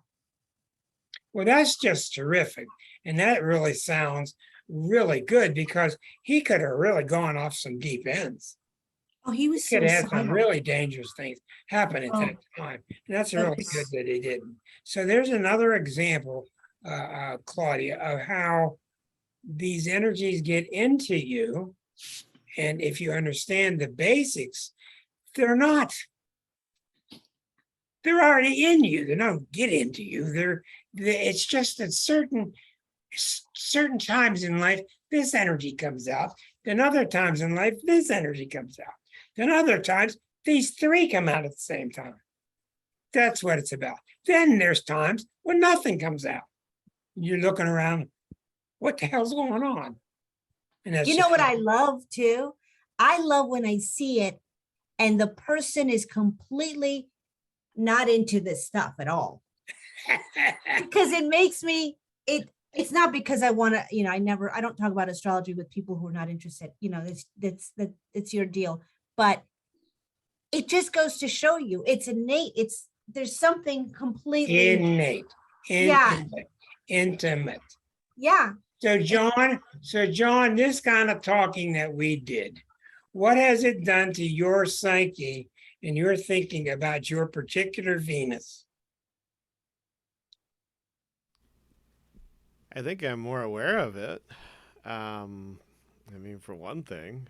Well, that's just terrific, and that really sounds really good because he could have really gone off some deep ends. Oh, he was Could have had some suicidal. really dangerous things happen at that time, and that's That really was- good that he didn't. So there's another example, Claudia, of how these energies get into you. And if you understand the basics, they're not, they're already in you. They don't get into you. It's just at certain times in life, this energy comes out. Then other times in life, this energy comes out. Then other times, these three come out at the same time. That's what it's about. Then there's times when nothing comes out. You're looking around, what the hell's going on? And that's You know just what I love too? I love when I see it and the person is completely not into this stuff at all. Because it makes me, it's not because I want to, I don't talk about astrology with people who are not interested, it's your deal. But it just goes to show you it's innate. There's something completely, innate, Yeah. intimate. yeah. So John, this kind of talking that we did, what has it done to your psyche and your thinking about your particular Venus? I think I'm more aware of it. For one thing,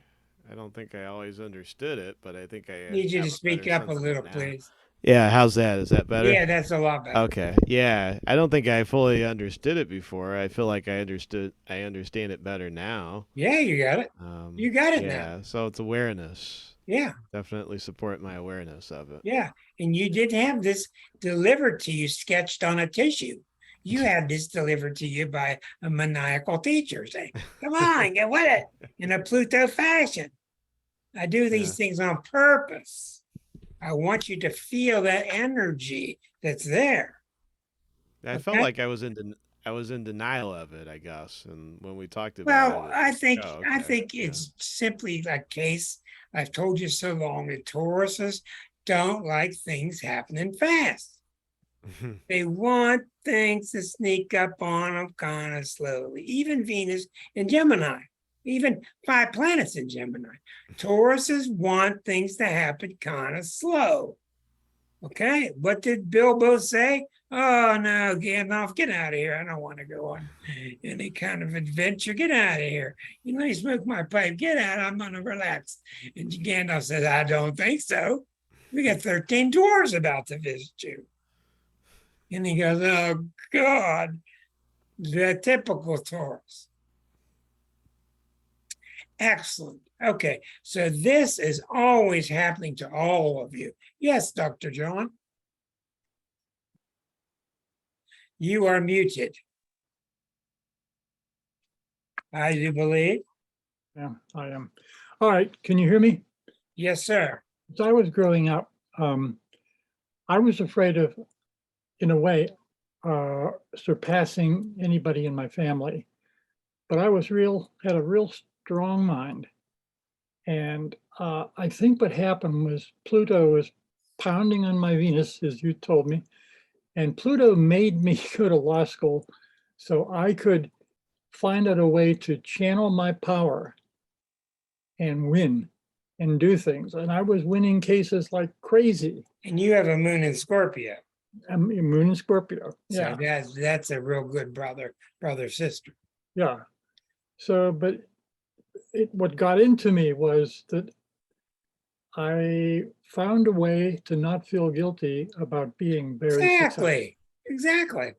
I don't think I always understood it, but I think I Need you have to a speak better up a sense of little, it now. please. Yeah, how's that? Is that better? Yeah, that's a lot better. Okay. Yeah, I don't think I fully understood it before. I feel like I understand it better now. Yeah, you got it. You got it now. Yeah, so it's awareness. Yeah, Definitely support my awareness of it. yeah. And you did have this delivered to you, sketched on a tissue. You had this delivered to you by a maniacal teacher saying, come on, get with it, in a Pluto fashion. I do these things on purpose. I want you to feel that energy that's there. I felt Okay. like I was in denial of it, I guess. And when we talked about Well, it, I think okay, it's simply a case. I've told you so long that Tauruses don't like things happening fast. They want things to sneak up on them kind of slowly. Even Venus and Gemini, even 5 planets in Gemini. Tauruses want things to happen kind of slow. Okay, what did Bilbo say? Oh no, Gandalf, get out of here. I don't want to go on any kind of adventure. Get out of here. You let me smoke my pipe. Get out. I'm gonna relax. And Gandalf says, I don't think so. We got 13 dwarves about to visit you. And he goes, oh God, the typical Taurus. Excellent. Okay, so this is always happening to all of you. Yes, Dr. John. You are muted. I do believe. Yeah, I am. All right, can you hear me? Yes, sir. As I was growing up, I was afraid of, in a way, surpassing anybody in my family. But I had a real strong mind. And I think what happened was Pluto was pounding on my Venus, as you told me, and Pluto made me go to law school so I could find out a way to channel my power and win and do things. And I was winning cases like crazy. And you have a moon in Scorpio. I'm in Moon in Scorpio. So Yeah, that's a real good sister. yeah. So, but what got into me was that I found a way to not feel guilty about being very successful. Exactly.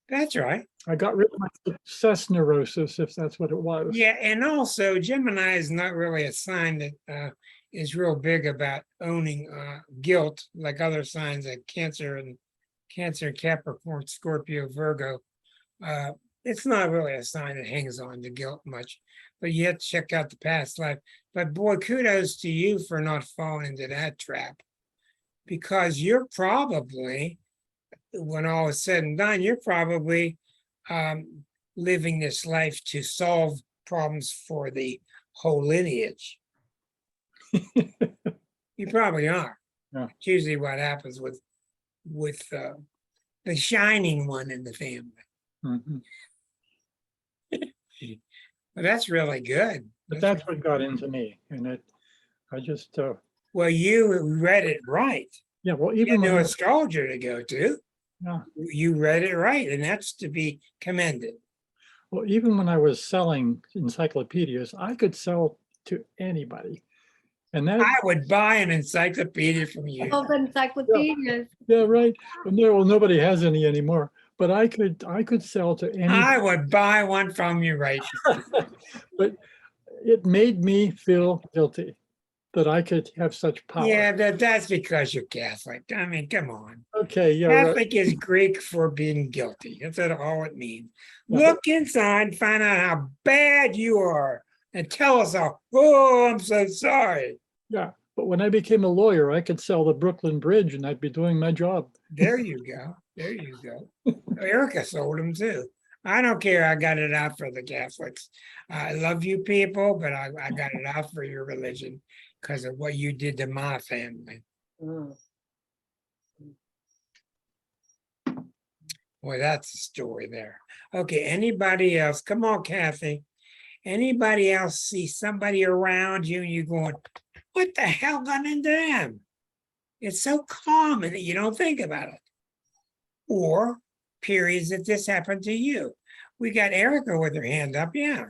That's right. I got rid of my success neurosis, if that's what it was. Yeah, and also Gemini is not really a sign that is real big about owning guilt, like other signs like Cancer, Capricorn, Scorpio, Virgo. It's not really a sign that hangs on to guilt much, but you have to check out the past life. But boy, kudos to you for not falling into that trap, because you're probably, when all is said and done, you're probably living this life to solve problems for the whole lineage. You probably are. Yeah. It's usually what happens with the shining one in the family. Mhm. But that's really good. But that's what got into me. And I just, Well, you read it right. yeah, well, You even had when no I, astrologer to go to. yeah, You read it right, and that's to be commended. well, even when I was selling encyclopedias, I could sell to anybody. And that, I would buy an encyclopedia from you. Those encyclopedias. yeah, right. No, well, nobody has any anymore. But I could sell to I anybody. would buy one from you right now. But it made me feel guilty that I could have such power. Yeah, that's because you're Catholic. I mean, come on. Okay, yeah, right. Catholic is Greek for being guilty. That's all it means. Yeah, Look inside, find out how bad you are, and tell us all, oh, I'm so sorry. Yeah, but when I became a lawyer, I could sell the Brooklyn Bridge and I'd be doing my job. There you go. There you go. Erica sold them too. I don't care. I got it out for the Catholics. I love you people, but I got it out for your religion because of what you did to my family. Boy, that's a story there. Okay, anybody else? Come on, Kathy. Anybody else see somebody around you and you're going, what the hell got into them? It's so common that you don't think about it. Or periods that this happened to you. We got Erica with her hand up. Yeah.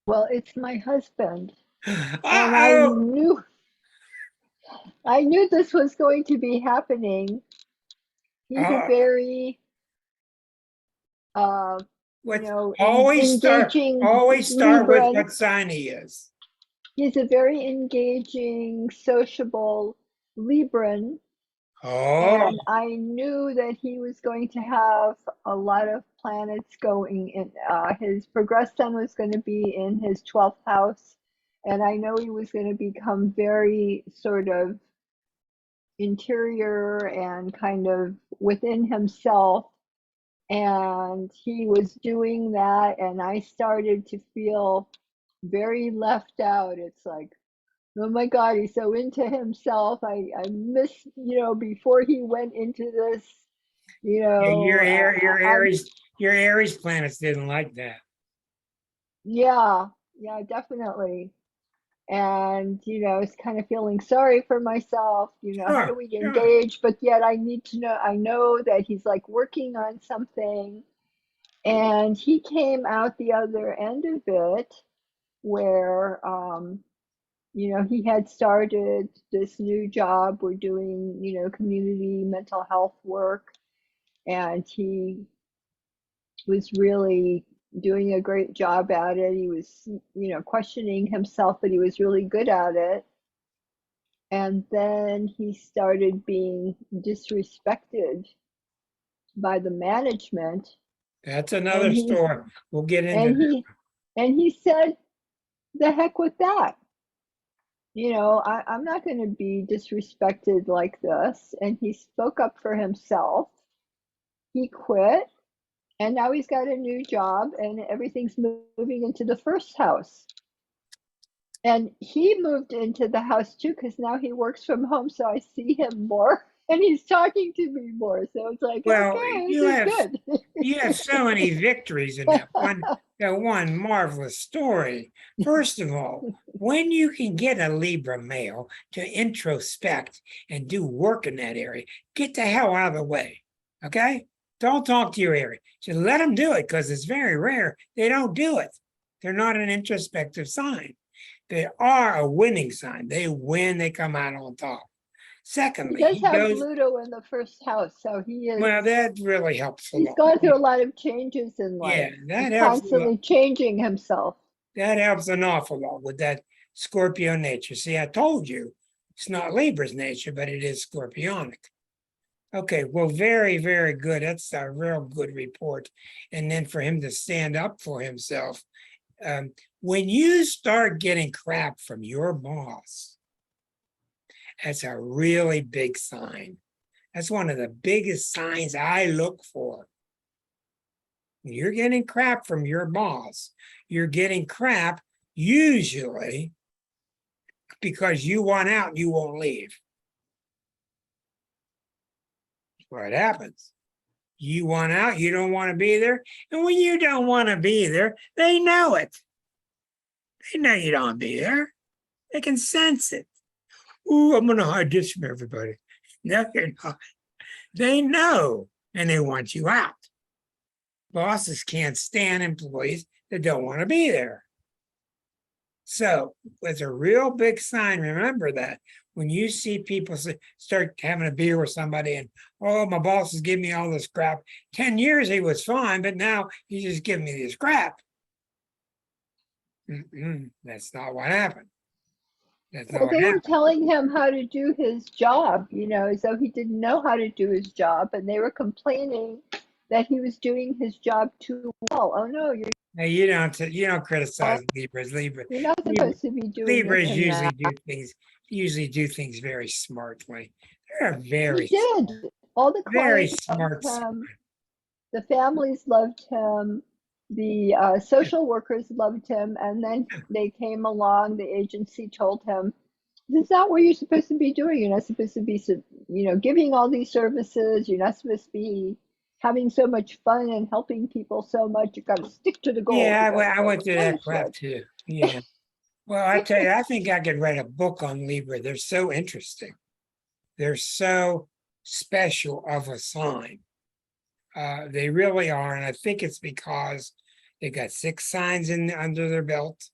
Well, it's my husband. And I Uh-oh. knew this was going to be happening. He's a very What, engaging always start with Libran. what sign he is. He's a very engaging, sociable Libran. Oh, And I knew that he was going to have a lot of planets going in. His progressed sun was going to be in his 12th house. And I know he was going to become very sort of interior and kind of within himself. And he was doing that. And I started to feel very left out. It's like, oh my God, he's so into himself. I miss, before he went into this, your Aries planets didn't like that. yeah, definitely. And, it's kind of feeling sorry for myself, how do we Sure. engage? But yet I know that he's like working on something. And he came out the other end of it where, he had started this new job. We're doing, community mental health work. And he was really doing a great job at it. He was, questioning himself, but he was really good at it. And then he started being disrespected by the management. That's another And he's- story. We'll get into And that. he said, the heck with that. I'm not going to be disrespected like this. And he spoke up for himself. He quit, and now he's got a new job, and everything's moving into the first house. And he moved into the house too, because now he works from home, so I see him more, and he's talking to me more. So it's like, Well, okay, you this have is good. you have so many victories in that one marvelous story. First of all, when you can get a Libra male to introspect and do work in that area, get the hell out of the way. Okay? Don't talk to your area. Just let them do it, because it's very rare they don't do it. They're not an introspective sign. They are a winning sign. They win, they come out on top. He Secondly, does he have goes, Pluto in the first house, so well, that really helps a he's lot. gone through a lot of changes in Yeah, life. that He's helps a lot. constantly changing himself. That helps an awful lot with that Scorpio nature. See, I told you it's not Libra's nature, but it is Scorpionic. Okay, well, very, very good. That's a real good report. And then for him to stand up for himself. When you start getting crap from your boss, that's a really big sign. That's one of the biggest signs I look for. When you're getting crap from your boss, you're getting crap usually because you want out and you won't leave. That's what happens. You want out, you don't want to be there. And when you don't want to be there, they know it. They know you don't want to be there. They can sense it. Ooh, I'm going to hide this from everybody. No, you're not. They know, and they want you out. Bosses can't stand employees that don't want to be there. So it's a real big sign. Remember that when you see people start having a beer with somebody and, oh, my boss is giving me all this crap. 10 years he was fine, but now he's just giving me this crap. That's not what happened. That's not Well, what they were happened. telling him how to do his job, as though he didn't know how to do his job, and they were complaining that he was doing his job too well. Oh no, Now you don't criticize Libras. you're not supposed to be doing Libras this and that. usually do things very smartly. They're He very, did. All the very clients smart. loved him. The families loved him. The social workers loved him. And then they came along. The agency told him, "This is not what you're supposed to be doing. You're not supposed to be, giving all these services. You're not supposed to be having so much fun and helping people so much. You got to stick to the goal." Yeah, You gotta I go went to through that crap punishment. too. Yeah. Well, I tell you, I think I could write a book on Libra. They're so interesting. They're so special of a sign. They really are, and I think it's because they got 6 signs under their belt,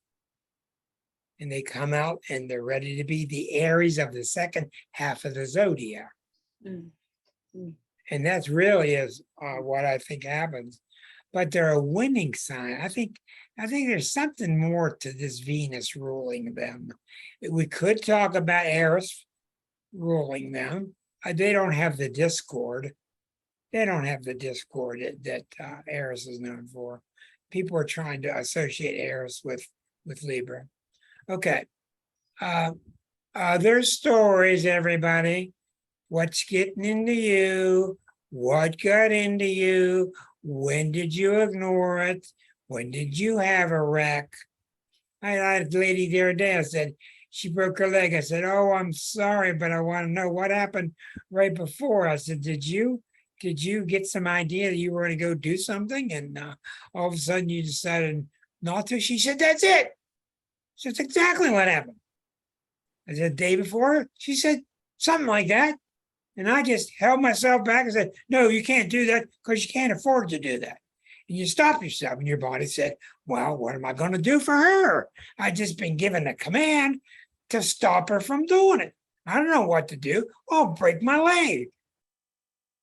and they come out and they're ready to be the Aries of the second half of the zodiac. And that's really is what I think happens. But they're a winning sign. I think there's something more to this Venus ruling them. We could talk about Eris ruling them. They don't have the discord. They don't have the discord that Eris is known for. People are trying to associate Eris with Libra. Okay. Other stories, everybody. What's getting into you? What got into you? When did you ignore it? When did you have a wreck? I had a lady the other day, I said, she broke her leg. I said, oh, I'm sorry, but I want to know what happened right before. I said, did you get some idea that you were going to go do something? And all of a sudden you decided not to? She said, that's it. That's exactly what happened. I said, the day before? She said, something like that. And I just held myself back and said, no, you can't do that because you can't afford to do that. And you stop yourself, and your body said, well, what am I going to do for her? I just been given a command to stop her from doing it. I don't know what to do. I'll break my leg.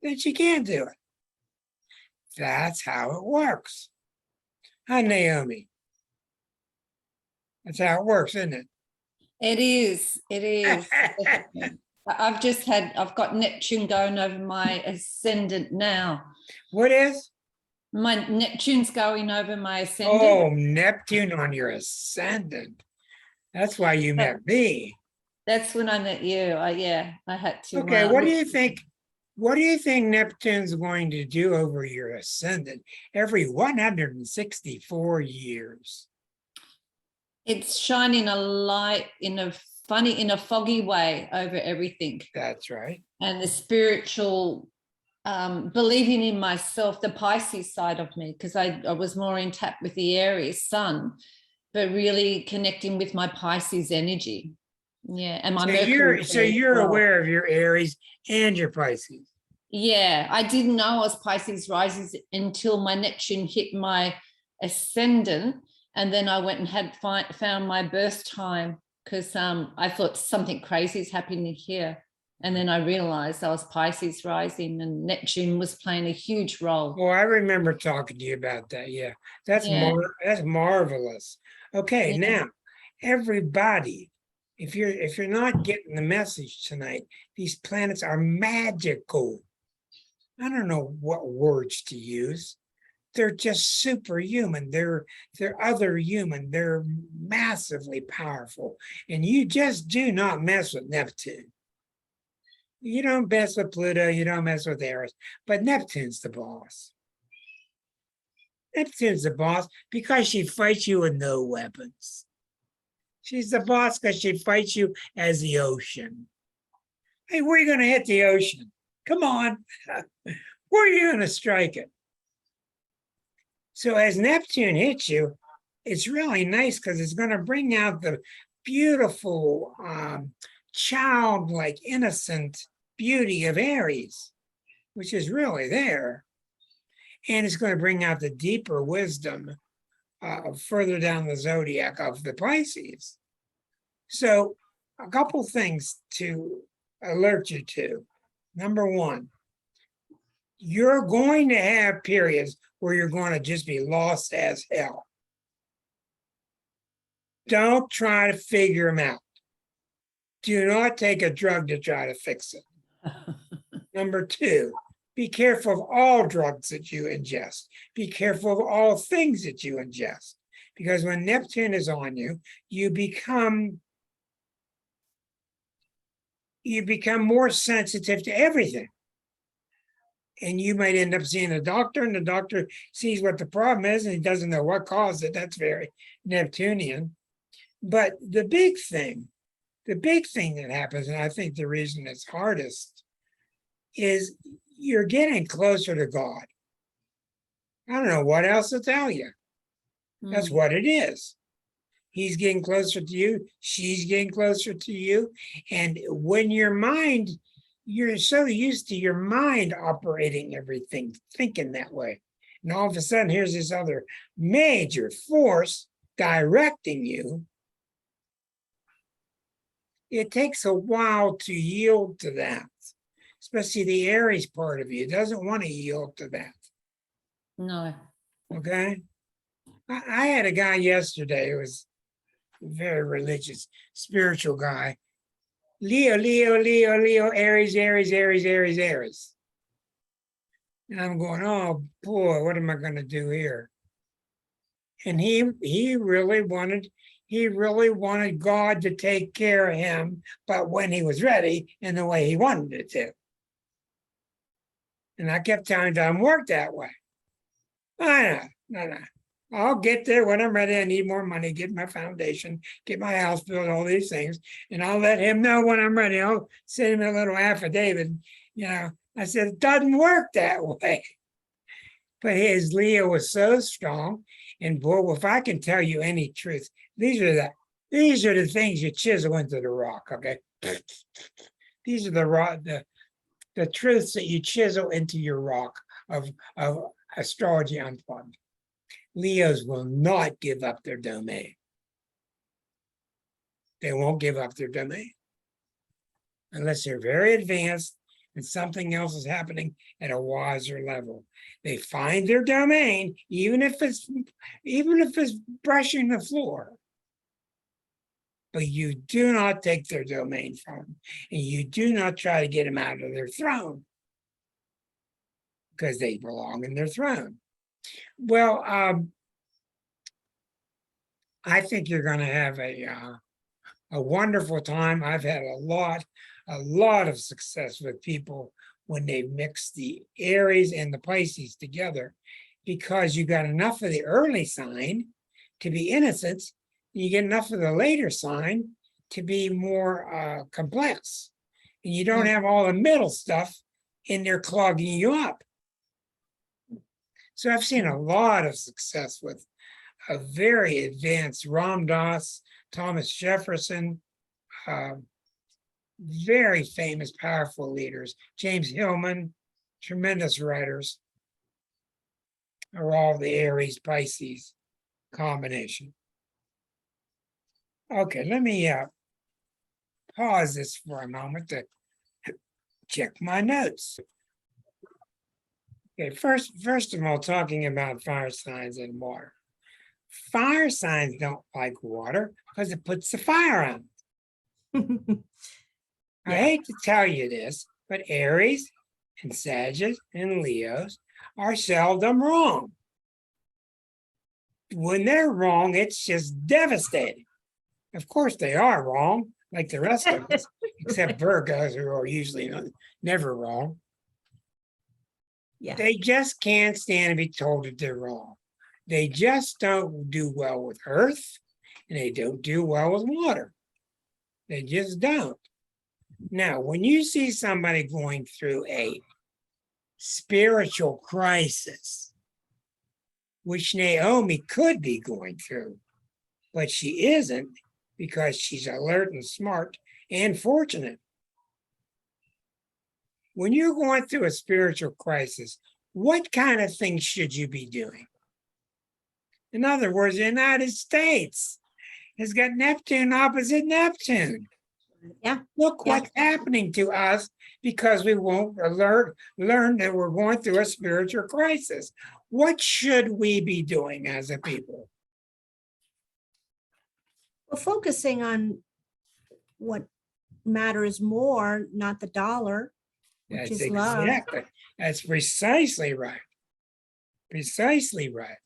Then she can't do it. That's how it works. Hi, Naomi. That's how it works, isn't it? It is. It is. I've got Neptune going over my ascendant now. What is? My Neptune's going over my ascendant. Oh, Neptune on your ascendant. That's why you met me. That's when I met you. Yeah, I had to. Okay, what do you think? What do you think Neptune's going to do over your ascendant every 164 years? It's shining a light in a foggy way over everything. That's right. And the spiritual, believing in myself, the Pisces side of me, because I was more in tap with the Aries sun, but really connecting with my Pisces energy. Yeah, and my Mercury. So you're aware of your Aries and your Pisces. Yeah, I didn't know I was Pisces rising until my Neptune hit my ascendant, and then I went and found my birth time, because I thought something crazy is happening here, and then I realized I was Pisces rising, and Neptune was playing a huge role. Oh, I remember talking to you about that. Yeah, that's marvelous. Okay, now everybody, if you're not getting the message tonight, these planets are magical. I don't know what words to use. They're just superhuman. They're other human. They're massively powerful. And you just do not mess with Neptune. You don't mess with Pluto, you don't mess with Eris, but Neptune's the boss. Neptune's the boss because she fights you with no weapons. She's the boss because she fights you as the ocean. Hey, where are you going to hit the ocean? Come on. Where are you going to strike it? So as Neptune hits you, it's really nice because it's going to bring out the beautiful, childlike, innocent beauty of Aries, which is really there. And it's going to bring out the deeper wisdom further down the zodiac of the Pisces. So a couple things to alert you to. Number one, you're going to have periods where you're going to just be lost as hell. Don't try to figure them out. Do not take a drug to try to fix it. Number two, be careful of all drugs that you ingest. Be careful of all things that you ingest. Because when Neptune is on you, you become more sensitive to everything. And you might end up seeing a doctor, and the doctor sees what the problem is, and he doesn't know what caused it. That's very Neptunian. But the big thing that happens, and I think the reason it's hardest, is you're getting closer to God. I don't know what else to tell you. That's what it is. He's getting closer to you. She's getting closer to you. And when your mind, you're so used to your mind operating everything, thinking that way. And all of a sudden, here's this other major force directing you. It takes a while to yield to that, especially the Aries part of you. It doesn't want to yield to that. No. Okay? I had a guy yesterday who was a very religious, spiritual guy. Leo, Aries. And I'm going, oh boy, what am I going to do here? And he really wanted God to take care of him, but when he was ready and the way he wanted it to. And I kept telling him, doesn't work that way. No. I'll get there when I'm ready. I need more money, get my foundation, get my house built, all these things. And I'll let him know when I'm ready. I'll send him a little affidavit. I said, it doesn't work that way. But his Leo was so strong. And boy, if I can tell you any truth, these are the things you chisel into the rock, okay? These are the truths that you chisel into your rock of Astrology Unplugged. Leos will not give up their domain. They won't give up their domain unless they're very advanced and something else is happening at a wiser level. They find their domain, even if it's brushing the floor. but you do not take their domain from them, and you do not try to get them out of their throne because they belong in their throne. Well, I think you're going to have a wonderful time. I've had a lot of success with people when they mix the Aries and the Pisces together, because you got enough of the early sign to be innocent, you get enough of the later sign to be more complex, and you don't have all the middle stuff in there clogging you up. So I've seen a lot of success with a very advanced Ram Dass, Thomas Jefferson, very famous, powerful leaders. James Hillman, tremendous writers, are all the Aries Pisces combination. Okay, let me pause this for a moment to check my notes. Okay, first of all, talking about fire signs and water. Fire signs don't like water because it puts the fire on. I hate to tell you this, but Aries and Sagittarius and Leos are seldom wrong. When they're wrong, it's just devastating. Of course, they are wrong, like the rest of us, except Virgos, who are usually never wrong. Yeah. They just can't stand to be told that they're wrong. They just don't do well with earth, and they don't do well with water. They just don't. Now, when you see somebody going through a spiritual crisis, which Naomi could be going through, but she isn't, because she's alert and smart and fortunate. When you're going through a spiritual crisis, what kind of things should you be doing? In other words, the United States has got Neptune opposite Neptune. Yeah. Look what's happening to us because we won't learn that we're going through a spiritual crisis. What should we be doing as a people? Well, focusing on what matters more, not the dollar, which That's is love. exactly, that's precisely right. Precisely right.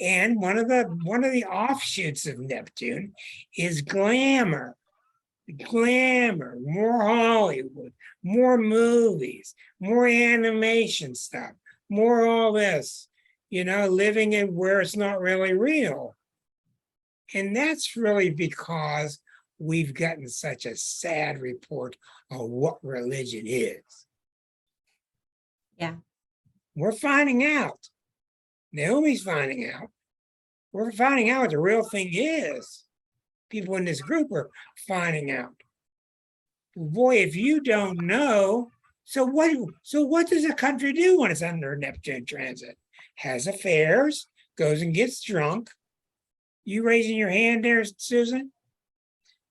And one of the offshoots of Neptune is glamour. Glamour, more Hollywood, more movies, more animation stuff, more all this, living in where it's not really real. And that's really because we've gotten such a sad report on what religion is. Yeah. We're finding out. Naomi's finding out. We're finding out what the real thing is. People in this group are finding out. Boy, if you don't know, so what does a country do when it's under Neptune transit? Has affairs, goes and gets drunk. You raising your hand there, Susan?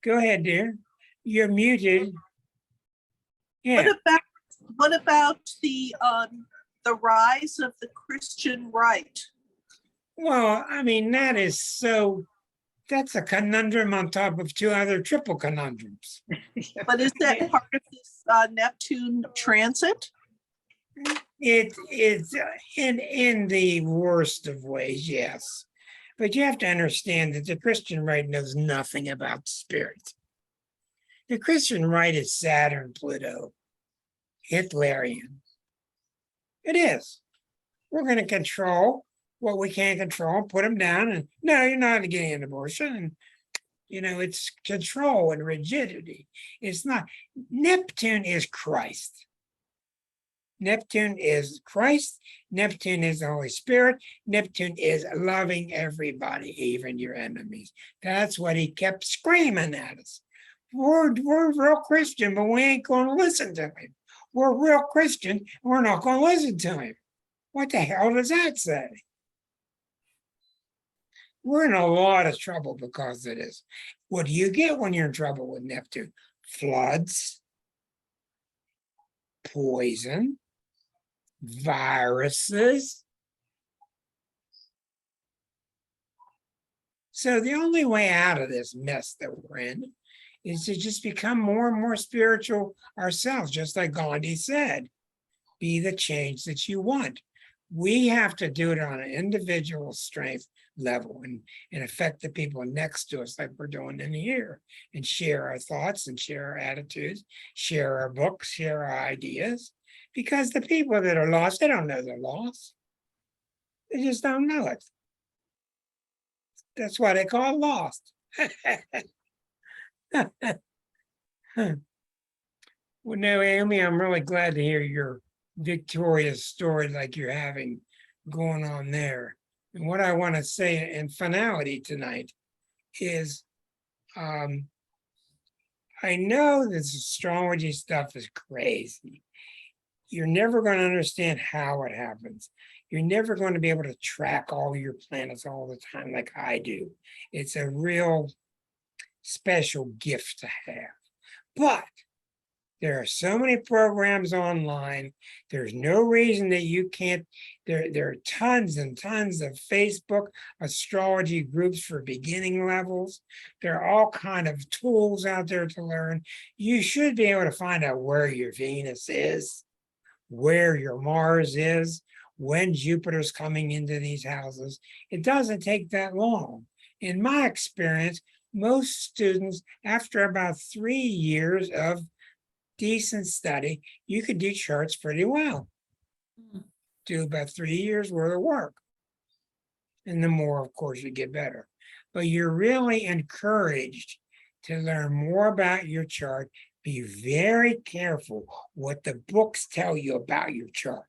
Go ahead, dear. You're muted. Yeah. What about the rise of the Christian right? Well, I mean, that's a conundrum on top of two other triple conundrums. But is that part of this Neptune transit? It's in the worst of ways, yes. But you have to understand that the Christian right knows nothing about spirit. The Christian right is Saturn, Pluto, Hitlerian. It is. We're going to control what we can't control, put them down, and no, you're not getting an abortion. And, it's control and rigidity. It's not. Neptune is Christ. Neptune is Christ. Neptune is the Holy Spirit. Neptune is loving everybody, even your enemies. That's what he kept screaming at us. We're real Christian, but we ain't going to listen to him. We're real Christian, and we're not going to listen to him. What the hell does that say? We're in a lot of trouble because of this. What do you get when you're in trouble with Neptune? Floods, poison, viruses. So the only way out of this mess that we're in is to just become more and more spiritual ourselves, just like Gandhi said. Be the change that you want. We have to do it on an individual strength level and affect the people next to us like we're doing in here, and share our thoughts and share our attitudes, share our books, share our ideas. Because the people that are lost, they don't know they're lost. They just don't know it. That's why they call it lost. Well, no, Amy, I'm really glad to hear your victorious story like you're having going on there. And what I want to say in finality tonight is I know this astrology stuff is crazy. You're never going to understand how it happens. You're never going to be able to track all your planets all the time like I do. It's a real special gift to have. But there are so many programs online. There's no reason that you can't. There are tons and tons of Facebook astrology groups for beginning levels. There are all kind of tools out there to learn. You should be able to find out where your Venus is, where your Mars is, when Jupiter's coming into these houses. It doesn't take that long. In my experience, most students, after about 3 years of decent study, you could do charts pretty well. Do about 3 years worth of work. And the more, of course, you get better. But you're really encouraged to learn more about your chart. Be very careful what the books tell you about your chart.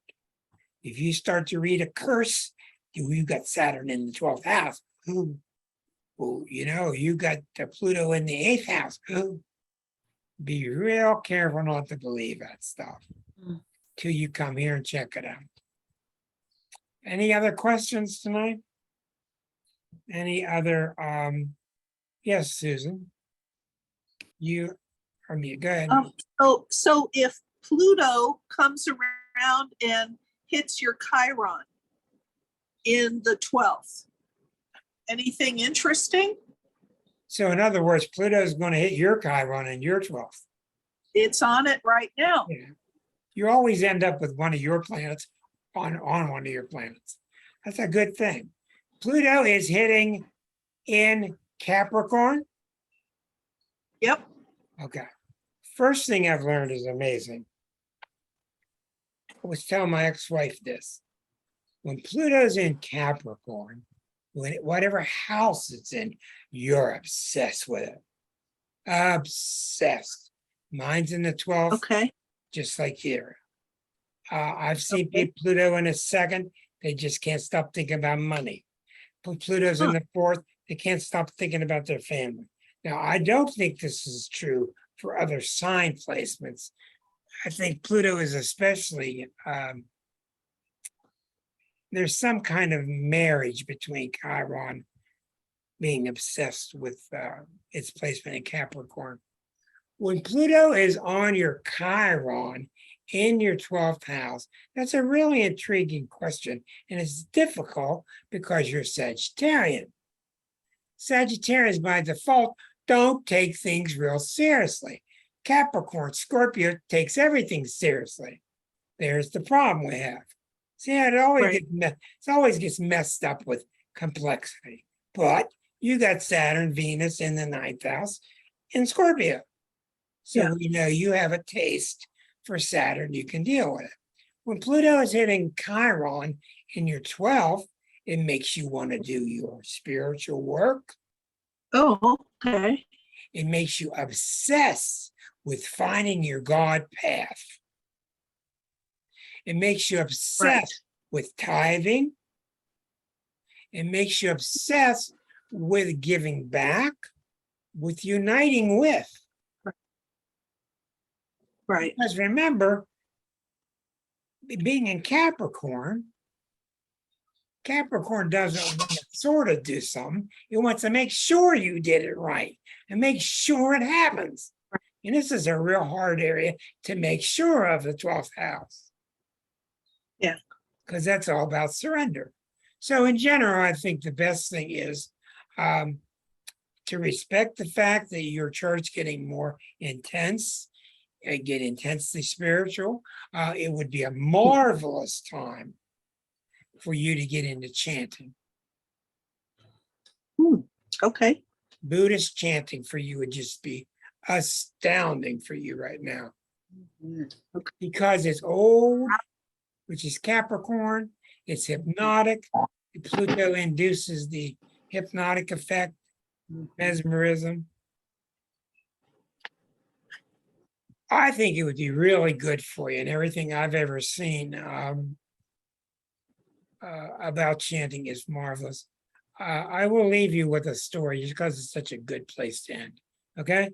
If you start to read a curse, you got Saturn in the 12th house. Well, you got Pluto in the 8th house. Be real careful not to believe that stuff till you come here and check it out. Any other questions tonight? Any other, yes, Susan? Go ahead. So if Pluto comes around and hits your Chiron in the 12th, anything interesting? So in other words, Pluto is going to hit your Chiron in your 12th. It's on it right now. Yeah. You always end up with one of your planets on one of your planets. That's a good thing. Pluto is hitting in Capricorn. Yep. Okay. First thing I've learned is amazing. I was telling my ex-wife this. When Pluto's in Capricorn, whatever house it's in, you're obsessed with it. Obsessed. Mine's in the 12th, Okay. just like here. I've seen Pluto in a second, they just can't stop thinking about money. But Pluto's in the 4th, they can't stop thinking about their family. Now, I don't think this is true for other sign placements. I think Pluto is especially, there's some kind of marriage between Chiron being obsessed with its placement in Capricorn. When Pluto is on your Chiron in your 12th house, that's a really intriguing question. And it's difficult because you're Sagittarian. Sagittarians by default don't take things real seriously. Capricorn, Scorpio takes everything seriously. There's the problem we have. See, it always gets messed up with complexity. But you got Saturn, Venus in the 9th house in Scorpio. So we know you have a taste for Saturn, you can deal with it. When Pluto is hitting Chiron in your 12th, it makes you want to do your spiritual work. Oh, okay. It makes you obsess with finding your God path. It makes you obsessed with tithing. It makes you obsessed with giving back, with uniting with. Right. Because remember, being in Capricorn doesn't want to sort of do something. It wants to make sure you did it right and make sure it happens. And this is a real hard area to make sure of, the 12th house. Yeah. Because that's all about surrender. So in general, I think the best thing is to respect the fact that your church getting more intense, get intensely spiritual. It would be a marvelous time for you to get into chanting. Okay. Buddhist chanting for you would just be astounding for you right now. Because it's old, which is Capricorn, it's hypnotic. Pluto induces the hypnotic effect, mesmerism. I think it would be really good for you, and everything I've ever seen about chanting is marvelous. I will leave you with a story just because it's such a good place to end. Okay?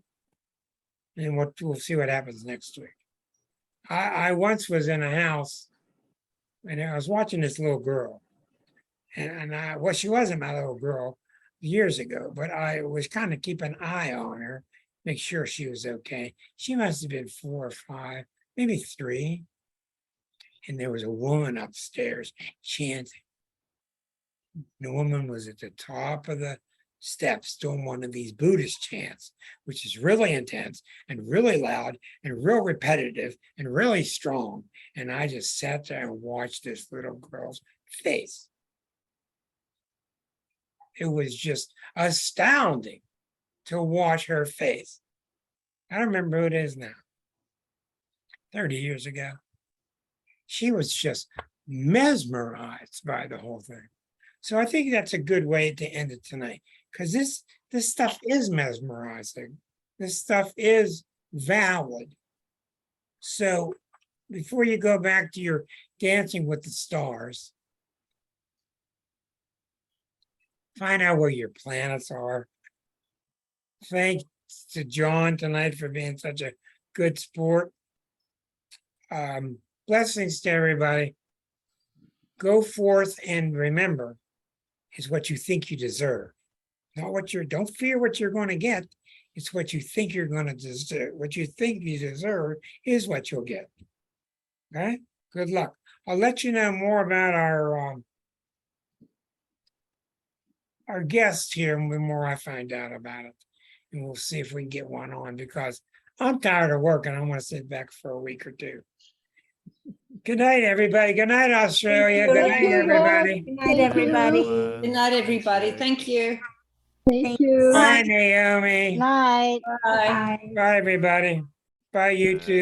And we'll see what happens next week. I once was in a house and I was watching this little girl. And well, she wasn't my little girl years ago, but I was kind of keeping an eye on her, make sure she was okay. She must have been 4 or 5, maybe 3. And there was a woman upstairs chanting. The woman was at the top of the steps doing one of these Buddhist chants, which is really intense and really loud and real repetitive and really strong. And I just sat there and watched this little girl's face. It was just astounding to watch her face. I don't remember who it is now. 30 years ago. She was just mesmerized by the whole thing. So I think that's a good way to end it tonight, because this stuff is mesmerizing. This stuff is valid. So before you go back to your Dancing with the Stars, find out where your planets are. Thanks to John tonight for being such a good sport. Blessings to everybody. Go forth and remember, it's what you think you deserve. Not what don't fear what you're going to get. It's what you think you're going to deserve. What you think you deserve is what you'll get. Okay? Good luck. I'll let you know more about our guest here the more I find out about it. And we'll see if we can get one on, because I'm tired of working. I want to sit back for a week or 2. Good night, everybody. Good night, Australia. Good night, everybody. Good night, everybody. Good night, everybody. Thank you. Thank you. Bye, Naomi. Night. Bye. Bye, everybody. Bye, YouTube.